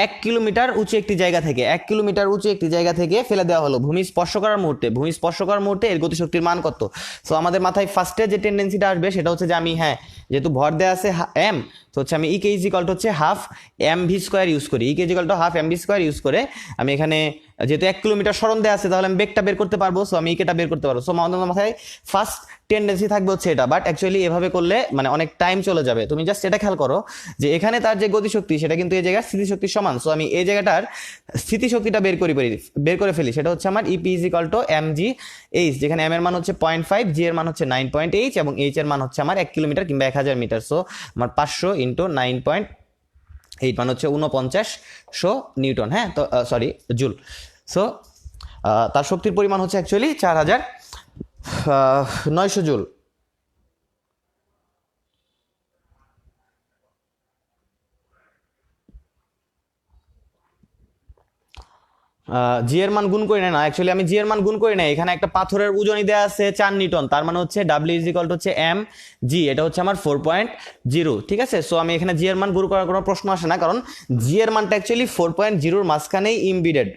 1 কিলোমিটার উঁচু একটি জায়গা থেকে ফেলে দেওয়া হলো ভূমি স্পর্শ করার মুহূর্তে এর গতিশক্তির মান কত? সো আমাদের মাথায় ফার্স্টে যে টেন্ডেন্সিটা আসবে সেটা হচ্ছে যে আমি যেহেতু ভর দেওয়া আছে এম, তো হচ্ছে আমি ইকে ইজিক্যাল টু হচ্ছে half M V square use করি, E K equal to half M V square use করে আমি এখানে যেহেতু 1 কিলোমিটার সরণ দেওয়া আছে তাহলে আমি বেগটা বের করতে পারবো, সো আমি ইকেটা বের করতে পারবো। সো আমাদের মাথায় ফার্স্ট টেন্ডেন্সি থাকবে হচ্ছে এটা, বাট অ্যাকচুয়ালি এভাবে করলে মানে অনেক টাইম চলে যাবে। তুমি জাস্ট এটা খেয়াল করো যে এখানে তার যে গতিশক্তি সেটা কিন্তু এই জায়গায় স্থিতিশক্তির সমান। সো আমি এই জায়গাটার স্থিতিশক্তিটা বের করে ফেলি, সেটা হচ্ছে আমার EP is equal to M G H, যেখানে এম এর মান হচ্ছে 0.5, জি এর মান হচ্ছে 9.8 এবং এইচ এর মান হচ্ছে আমার 1 কিলোমিটার কিংবা 1000 মিটার। সো আমার 500 ইন্টু 9.8 মান হচ্ছে 4900 নিউটন, হ্যাঁ, তো সরি জুল। সো তার শক্তির পরিমাণ হচ্ছে অ্যাকচুয়ালি 4900 জুল। জি এর মান গুণ করি না, অ্যাকচুয়ালি আমি জি এর মান গুণ করি না, এখানে একটা পাথরের ওজনই দেওয়া আছে 4 নিউটন, তার মানে হচ্ছে ডাব্লিউ ইজ ইকুয়াল টু হচ্ছে এম জি, এটা হচ্ছে আমার 4.0। ঠিক আছে, সো আমি এখানে জি এর মান গুণ করার কোনো প্রশ্ন আসে না, কারণ জি এর মানটা অ্যাকচুয়ালি 4.0 মাঝখানেই ইমবিডেড।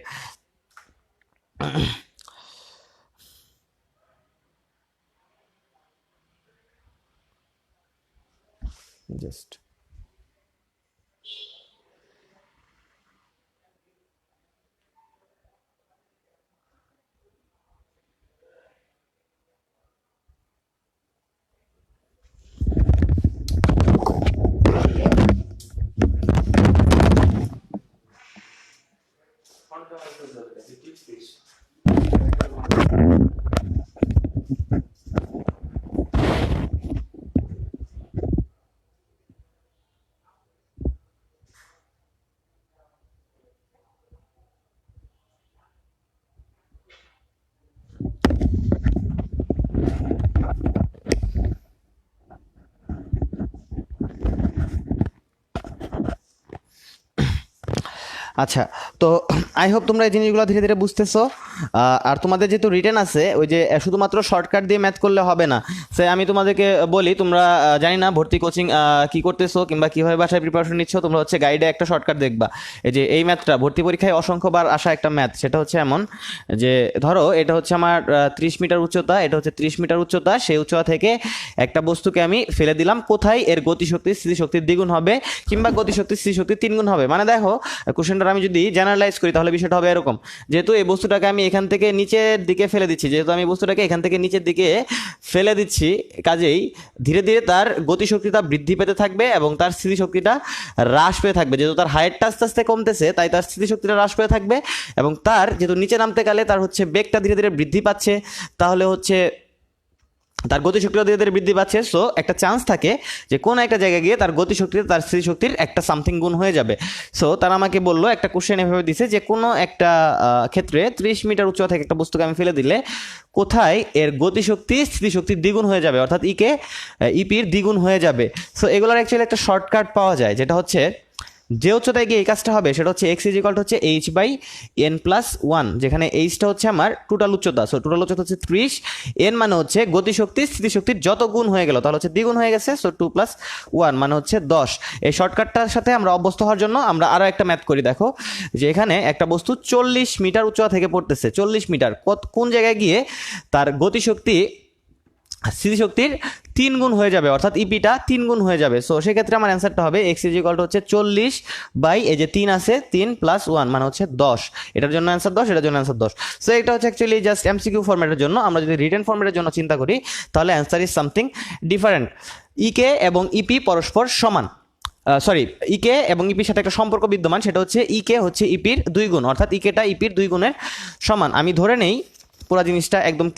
জাস্ট আচ্ছা, তো আই হোপ তোমরা এই জিনিসগুলো ধীরে ধীরে বুঝতেছো। আর তোমাদের যেহেতু রিটেন আছে, ওই যে শুধুমাত্র শর্টকাট দিয়ে ম্যাথ করলে হবে না। সে আমি তোমাদেরকে বলি, তোমরা জানি না ভর্তি কোচিং কি করতেছো কিংবা কিভাবে বাসায় প্রিপারেশন নিচ্ছ, তোমরা হচ্ছে গাইডে একটা শর্টকাট দেখবা। এই যে এই ম্যাথটা ভর্তি পরীক্ষায় অসংখ্যবার আসা একটা ম্যাথ, সেটা হচ্ছে এমন যে ধরো এটা হচ্ছে আমার 30 মিটার উচ্চতা, এটা হচ্ছে 30 মিটার উচ্চতা, সেই উচ্চতা থেকে একটা বস্তুকে আমি ফেলে দিলাম, কোথায় এর গতিশক্তি স্থিতিশক্তির দ্বিগুণ হবে কিংবা গতিশক্তি স্থিতিশক্তির তিনগুণ হবে। মানে দেখো কোশ্চেনটা আমি যদি জেনারেলাইজ করি তাহলে বিষয়টা হবে এরকম, যেহেতু এই বস্তুটাকে আমি এখান থেকে নিচের দিকে ফেলে দিচ্ছি, যেহেতু আমি বস্তুটাকে এখান থেকে নিচের দিকে ফেলে দিচ্ছি, কাজেই ধীরে ধীরে তার গতিশক্তিটা বৃদ্ধি পেতে থাকবে এবং তার স্থিতিশক্তিটা হ্রাস পেয়ে থাকবে। যেহেতু তার হাইটটা আস্তে আস্তে কমতেছে, তাই তার স্থিতিশক্তিটা হ্রাস পেয়ে থাকবে এবং তার যেহেতু নিচে নামতে গেলে তার হচ্ছে বেগটা ধীরে ধীরে বৃদ্ধি পাচ্ছে, তাহলে হচ্ছে তার গতিশক্তিও ধীরে ধীরে বৃদ্ধি পাচ্ছে। সো একটা চান্স থাকে যে কোনো একটা জায়গায় গিয়ে তার গতিশক্তিতে তার স্থিতিশক্তির একটা সামথিং গুণ হয়ে যাবে। সো তারা আমাকে বললো, একটা কোশ্চেন এভাবে দিছে যে কোনো একটা ক্ষেত্রে 30 মিটার উচ্চতা থেকে একটা বস্তুকে আমি ফেলে দিলে কোথায় এর গতিশক্তি স্থিতিশক্তির দ্বিগুণ হয়ে যাবে, অর্থাৎ ইপির দ্বিগুণ হয়ে যাবে। সো এগুলোর অ্যাকচুয়ালি একটা শর্টকাট পাওয়া যায়, যেটা হচ্ছে যে উচ্চতায় গিয়ে এই কাজটা হবে সেটা হচ্ছে এক্স ইজিকাল হচ্ছে h/n+1, যেখানে এইচটা হচ্ছে আমার টোটাল উচ্চতা। সো টোটাল উচ্চতা হচ্ছে 30, এন মানে হচ্ছে গতিশক্তি স্থিতিশক্তির যত গুণ হয়ে গেল তাহলে হচ্ছে দ্বিগুণ হয়ে গেছে। সো 2+1 মানে হচ্ছে 10। এই শর্টকাটটার সাথে আমরা অভ্যস্ত হওয়ার জন্য আমরা আরও একটা ম্যাথ করি। দেখো যে এখানে একটা বস্তু 40 মিটার উচ্চতা থেকে পড়তেছে, 40 মিটার কোন জায়গায় গিয়ে তার গতিশক্তি স্থিতিশক্তির 3 গুণ হয়ে যাবে, অর্থাৎ ইপিটা 3 গুণ হয়ে যাবে। সো সেক্ষেত্রে আমার অ্যান্সারটা হবে এক্স ইজিকাল হচ্ছে 40 বাই এই যে 3 আছে 3+1 মানে হচ্ছে 10। এটার জন্য অ্যান্সার 10, এটার জন্য অ্যান্সার 10। সো এটা হচ্ছে অ্যাকচুয়ালি জাস্ট এমসিকিউ ফরম্যাটের জন্য। আমরা যদি রিটেন ফরম্যাটের জন্য চিন্তা করি তাহলে অ্যান্সার ইজ সামথিং ডিফারেন্ট। ইকে এবং ইপি পরস্পর সমান, সরি, ইকে এবং ইপির সাথে একটা সম্পর্ক বিদ্যমান, সেটা হচ্ছে ইকে হচ্ছে ইপির 2 গুণ, অর্থাৎ ইকেটা ইপির 2 গুণের সমান। আমি ধরে নেই পুরো জিনিসটা একদম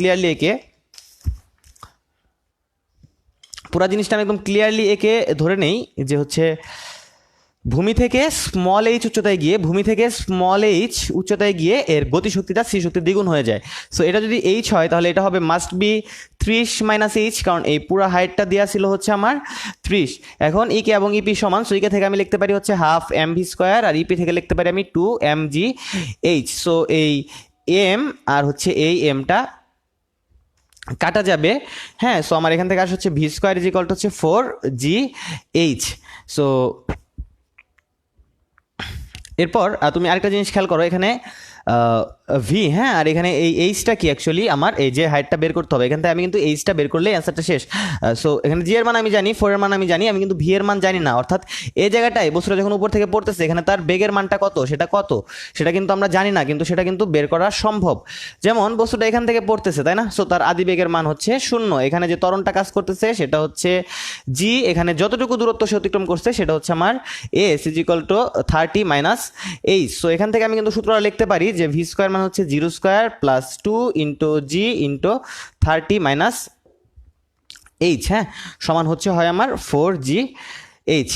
ক্লিয়ারলি একে ধরে নেই যে হচ্ছে ভূমি থেকে স্মল এইচ উচ্চতায় গিয়ে এর গতিশক্তিটা স্থিতিশক্তির দ্বিগুণ হয়ে যায়। সো এটা যদি এইচ হয় তাহলে এটা হবে মাস্ট বি 30 মাইনাস এইচ, কারণ এই পুরো হাইটটা দেওয়া ছিল হচ্ছে আমার 30। এখন ইকে এবং ইপি সমান, সো ইকে থেকে আমি লিখতে পারি হচ্ছে হাফ mv স্কোয়ার, আর ইপি থেকে লিখতে পারি আমি 2mgh। সো এই এম আর হচ্ছে এই এমটা কাটা যাবে। হ্যাঁ, সো আমার এখান থেকে আসে হচ্ছে V square is equal to হচ্ছে 4gh। সো এরপর তুমি আরেকটা জিনিস খেয়াল করো, এখানে ভি, হ্যাঁ, আর এখানে এই এইচটা কি অ্যাকচুয়ালি আমার এই যে হাইটটা বের করতে হবে, এখান থেকে আমি কিন্তু এইচটা বের করলে অ্যান্সারটা শেষ। সো এখানে জি এর মান আমি জানি, 4 এর মান আমি জানি, আমি কিন্তু ভি এর মান জানি না। অর্থাৎ এই জায়গাটায় বস্তুটা যখন উপর থেকে পড়তেছে এখানে তার বেগের মানটা কত সেটা কিন্তু আমরা জানি না, কিন্তু সেটা কিন্তু বের করা সম্ভব। যেমন বস্তুটা এখান থেকে পড়তেছে, তাই না? সো তার আদি বেগের মান হচ্ছে 0। এখানে যে ত্বরণটা কাজ করতেছে সেটা হচ্ছে জি, এখানে যতটুকু দূরত্ব সে অতিক্রম করছে সেটা হচ্ছে আমার S is equal two 30 minus H. So এখান থেকে আমি কিন্তু সূত্রটা লিখতে পারি যে ভি স্কোয়ার মানে হচ্ছে 0 স্কোয়ার প্লাস 2 ইন্টু জি ইন্টু 30 মাইনাস এইচ, হ্যাঁ, সমান হচ্ছে হয় আমার 4gh।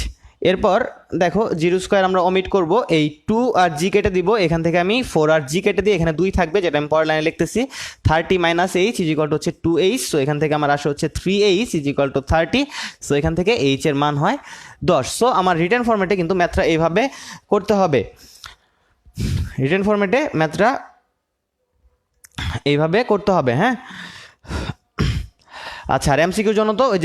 এরপর দেখো 0 স্কোয়ার আমরা অমিট করব, এই 2 আর জি কেটে দিব, এখান থেকে আমি 4 আর জি কেটে দিই, এখানে 2 থাকবে যেটা আমি পরের লাইনে লিখতেছি। 30 minus H is equal to হচ্ছে 2h। সো এখান থেকে আমার আসে হচ্ছে 3h is equal two 30। So এখান থেকে এইচ এর মান হয় 10। সো আমার রিটেন ফরম্যাটে কিন্তু ম্যাথটা এইভাবে করতে হবে, এইভাবে করতে হবে, হ্যাঁ। আচ্ছা, আর এমসিকিউর জন্য তো ওই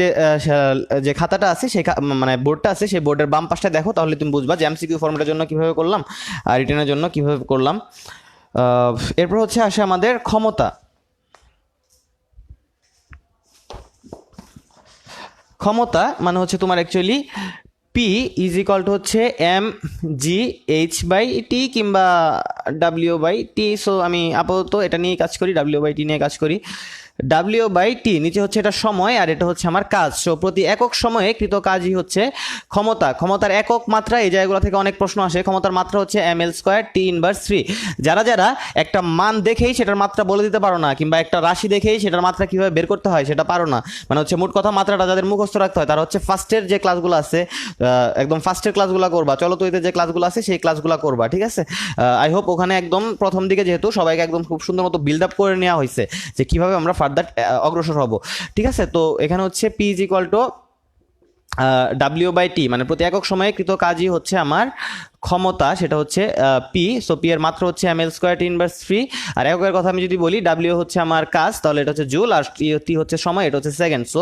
যে খাতাটা আছে সেই মানে বোর্ডটা আছে, সেই বোর্ডের বাম পাশটা দেখো, তাহলে তুমি বুঝবা যে এমসিকিউ ফর্মেটের জন্য কীভাবে করলাম আর রিটেনের জন্য কীভাবে করলাম। এরপর হচ্ছে আসে আমাদের ক্ষমতা মানে হচ্ছে তোমার actually P is equal to হচ্ছে mgh/t কিংবা w/t। সো আমি আপাতত এটা নিয়ে কাজ করি, w/t নিয়ে কাজ করি। w/t নিচে হচ্ছে এটা সময় আর এটা হচ্ছে আমার কাজ। সো প্রতি একক সময়ে কৃত কাজই হচ্ছে ক্ষমতার একক মাত্রা। এই জায়গাগুলো থেকে অনেক প্রশ্ন আসে। ক্ষমতার মাত্রা হচ্ছে ml² T⁻3। যারা একটা মান দেখেই সেটার মাত্রা বলে দিতে পারো না, কিংবা একটা রাশি দেখেই সেটার মাত্রা কিভাবে বের করতে হয় সেটা পারো না, মানে হচ্ছে মোট কথা মাত্রাটা যাদের মুখস্থ রাখতে হয় তারা হচ্ছে ফার্স্টের যে ক্লাসগুলো আছে, একদম ফার্স্টের ক্লাসগুলো করবা, চলো তো যে ক্লাসগুলো আছে সেই ক্লাসগুলো করবা, ঠিক আছে? আই হোপ ওখানে একদম প্রথম দিকে যেহেতু সবাইকে একদম খুব সুন্দর মতো বিল্ড আপ করে নেওয়া হয়েছে যে কিভাবে আমরা ফার্দার অগ্রসর হব, ঠিক আছে? তো এখানে হচ্ছে P is equal two W/T মানে প্রতি একক সময়ে কৃত কাজই হচ্ছে আমার ক্ষমতা, সেটা হচ্ছে পি। সো পি এর মাত্রা হচ্ছে ml² T⁻3। আর এককের কথা আমি যদি বলি, W হচ্ছে আমার কাজ, তাহলে এটা হচ্ছে জুল, আর টি হচ্ছে সময়, এটা হচ্ছে সেকেন্ড। সো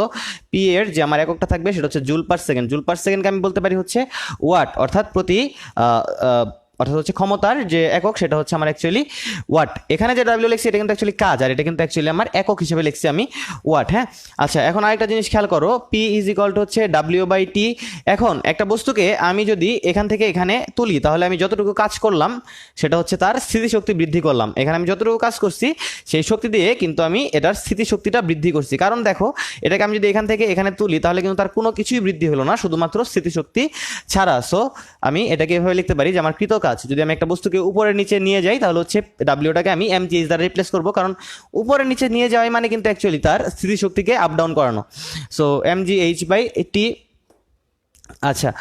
পি এর যে আমার এককটা থাকবে সেটা হচ্ছে joule per second. Joule per সেকেন্ডকে আমি বলতে পারি হচ্ছে ওয়াট, অর্থাৎ অর্থাৎ হচ্ছে ক্ষমতার যে একক সেটা হচ্ছে আমার অ্যাকচুয়ালি ওয়াট। এখানে যে ডাব্লিউ লিখছি এটা কিন্তু অ্যাকচুয়ালি কাজ, আর এটা কিন্তু অ্যাকচুয়ালি আমার একক হিসেবে লিখছি আমি ওয়াট। হ্যাঁ, আচ্ছা, এখন আরেকটা জিনিস খেয়াল করো, পি ইজ ইকুয়াল টু হচ্ছে W/T। এখন একটা বস্তুকে আমি যদি এখান থেকে এখানে তুলি, তাহলে আমি যতটুকু কাজ করলাম সেটা হচ্ছে তার স্থিতিশক্তি বৃদ্ধি করলাম। এখানে আমি যতটুকু কাজ করছি সেই শক্তি দিয়ে কিন্তু আমি এটার স্থিতিশক্তিটা বৃদ্ধি করছি। কারণ দেখো, এটাকে আমি যদি এখান থেকে এখানে তুলি তাহলে কিন্তু তার কোনো কিছুই বৃদ্ধি হলো না, শুধুমাত্র স্থিতিশক্তি ছাড়া। সো আমি এটাকে এভাবে লিখতে পারি যে আমার কৃত কাজ, যদি আমি একটা বস্তুকে উপরের নিচে নিয়ে যাই তাহলে হচ্ছে ডাব্লিউটাকে আমি mgh দ্বারা রিপ্লেস করবো, কারণ উপরের নিচে নিয়ে যাওয়াই মানে কিন্তু অ্যাকচুয়ালি তার স্থিতিশক্তিকে আপ ডাউন করানো। So mgh/t। আচ্ছা,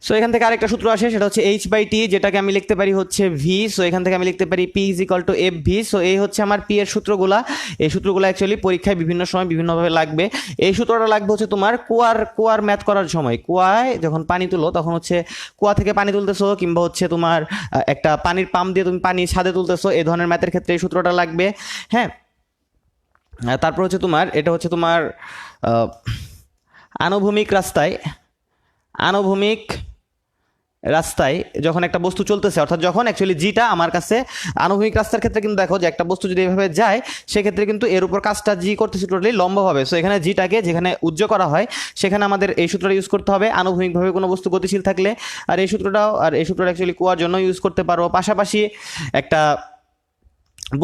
সো এখান থেকে আরেকটা সূত্র আসে, সেটা হচ্ছে h/t, যেটাকে আমি লিখতে পারি হচ্ছে v। সো এখান থেকে আমি লিখতে পারি p is equal two fv। So এই হচ্ছে আমার p এর সূত্রগুলা। এই সূত্রগুলো অ্যাকচুয়ালি পরীক্ষায় বিভিন্ন সময় বিভিন্নভাবে লাগবে। এই সূত্রটা লাগবে হচ্ছে তোমার কুয়ার ম্যাথ করার সময়। কুয়ায় যখন পানি তুলো তখন হচ্ছে কুয়া থেকে পানি তুলতেছো, কিংবা হচ্ছে তোমার একটা পানির পাম্প দিয়ে তুমি পানি ছাদে তুলতেছো, এই ধরনের ম্যাথের ক্ষেত্রে এই সূত্রটা লাগবে। হ্যাঁ, তারপর হচ্ছে তোমার এটা হচ্ছে তোমার আনুভূমিক রাস্তায় যখন একটা বস্তু চলতেছে, অর্থাৎ যখন অ্যাকচুয়ালি জিটা আমার কাছে আনুভূমিক রাস্তার ক্ষেত্রে কিন্তু দেখো যে একটা বস্তু যদি এভাবে যায় সেক্ষেত্রে কিন্তু এর উপর কাজটা জি করতেছে টোটালি লম্বভাবে। সো এখানে জিটাকে যেখানে উজ্জ্ব করা হয় সেখানে আমাদের এই সূত্রটা ইউজ করতে হবে আনুভূমিকভাবে কোনো বস্তু গতিশীল থাকলে। আর এই সূত্রটা অ্যাকচুয়ালি কুয়ার জন্য ইউজ করতে পারো। পাশাপাশি একটা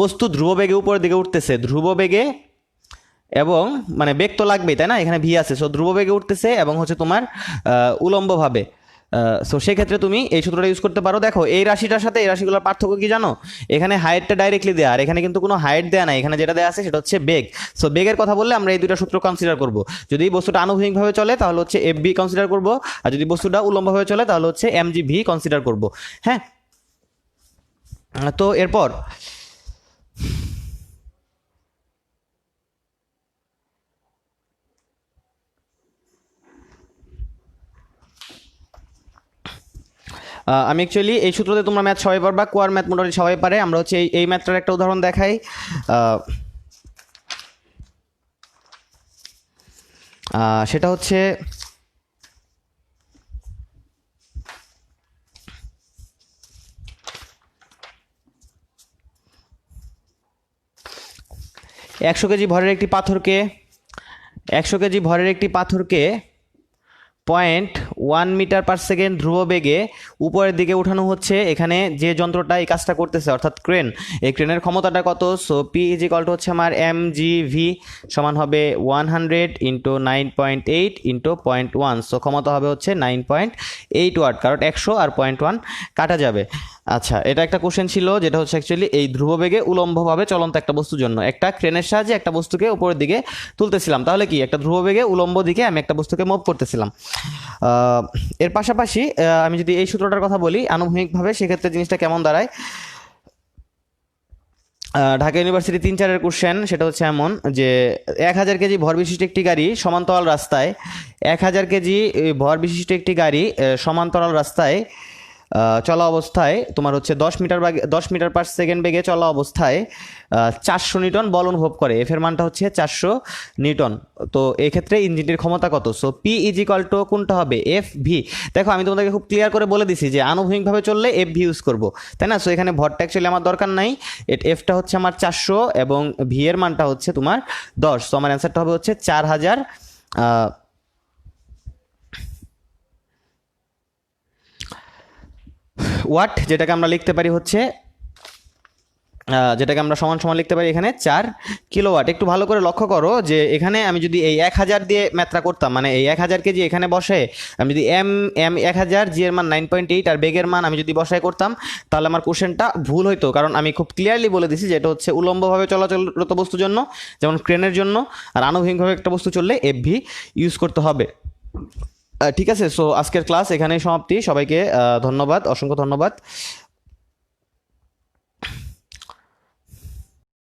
বস্তু ধ্রুব বেগে উপরের দিকে উঠতেছে, ধ্রুব বেগে, এবং মানে বেগ তো লাগবেই, তাই না, এখানে ভি আছে। সো ধ্রুব বেগে উঠতেছে এবং হচ্ছে তোমার উলম্বভাবে। সো সেক্ষেত্রে তুমি এই সূত্রটা ইউজ করতে পারো। দেখো, এই রাশিটার সাথে এই রাশিগুলোর পার্থক্য কি জানো? এখানে হাইটটা ডাইরেক্টলি দেয়া, আর এখানে কিন্তু কোনো হাইট দেয়া নাই, এখানে যেটা দেয়া আছে সেটা হচ্ছে বেগ। সো বেগের কথা বললে আমরা এই দুইটা সূত্র কনসিডার করব। যদি বস্তুটা আনুভূমিকভাবে চলে তাহলে হচ্ছে এফ বি কনসিডার করব, আর যদি বস্তুটা উলম্বভাবে চলে তাহলে হচ্ছে এমজি ভি কনসিডার করব। হ্যাঁ, তো এরপর আমি অ্যাকচুয়ালি এই সূত্রতে তোমরা ম্যাথ সবাই পারবা, কোয়ার ম্যাথ মোটামুটি সবাই পারে। আমরা হচ্ছে এই ম্যাথটার একটা উদাহরণ দেখাই। সেটা হচ্ছে একশো কেজি ভরের একটি পাথরকে 0.1 মিটার পার সেকেন্ড ধ্রুব বেগে উপরের দিকে উঠানো হচ্ছে। এখানে যে যন্ত্রটা এই কাজটা করতেছে অর্থাৎ ক্রেন, এই ক্রেনের ক্ষমতাটা কত? So P is equal to হচ্ছে আমার mgv সমান হবে 100 ইন্টু 9.8 ইন্টু 0.1। সো ক্ষমতা হবে হচ্ছে 9.8 ওয়াট, কারণ 100 আর 0.1 কাটা যাবে। আচ্ছা, এটা একটা কোশ্চেন ছিল যেটা হচ্ছে অ্যাকচুয়ালি এই ধ্রুব বেগে উলম্বভাবে চলন্ত একটা বস্তুর জন্য একটা ক্রেনের সাহায্যে একটা বস্তুকে উপরের দিকে তুলতেছিলাম। তাহলে কি একটা ধ্রুব বেগে উলম্ব দিকে আমি একটা বস্তুকে মুভ করতেছিলাম। এর পাশাপাশি আমি যদি এই সূত্রটার কথা বলি আনুভূমিকভাবে, সেক্ষেত্রে জিনিসটা কেমন দাঁড়ায়? ঢাকা ইউনিভার্সিটি 3-4-এর কোশ্চেন, সেটা হচ্ছে এমন যে 1000 কেজি ভর বিশিষ্ট একটি গাড়ি সমান্তরাল রাস্তায় 1000 কেজি ভর বিশিষ্ট একটি গাড়ি সমান্তরাল রাস্তায় চলা অবস্থায় তোমার হচ্ছে 10 মিটার পার সেকেন্ড বেগে চলা অবস্থায় 400 নিউটন বল অনুভব করে। এফ এর মানটা হচ্ছে 400 নিউটন। তো এই ক্ষেত্রে ইঞ্জিনটির ক্ষমতা কত? So P is equal two কোনটা হবে? F V. দেখো, আমি তোমাদেরকে খুব ক্লিয়ার করে বলে দিছি যে আনুভূমিকভাবে চললে এফ ভি ইউজ করবো, তাই না? সো এখানে ভরটা অ্যাকচুয়ালি আমার দরকার নাই, এফটা হচ্ছে আমার 400 এবং ভি এর মানটা হচ্ছে তোমার 10। সো আমার অ্যান্সারটা হবে হচ্ছে 4000 ওয়াট, যেটাকে আমরা লিখতে পারি হচ্ছে যেটাকে আমরা সমান সমান লিখতে পারি এখানে 4 কিলোওয়াট। একটু ভালো করে লক্ষ্য করো যে এখানে আমি যদি এই 1000 দিয়ে ম্যাথটা করতাম, মানে এই 1000 কেজি এখানে বসে আমি যদি এম 1000, জি এর মান 9.8 আর বেগের মান আমি যদি বসায় করতাম তাহলে আমার কোশ্চেনটা ভুল হইতো, কারণ আমি খুব ক্লিয়ারলি বলে দিছি যে এটা হচ্ছে উলম্বভাবে চলাচলরত বস্তুর জন্য, যেমন ক্রেনের জন্য, আর আনুভূমিকভাবে একটা বস্তু চললে এফভি ইউজ করতে হবে। ঠিক আছে, সো আজকের ক্লাস এখানেই সমাপ্তি। সবাইকে ধন্যবাদ, অসংখ্য ধন্যবাদ।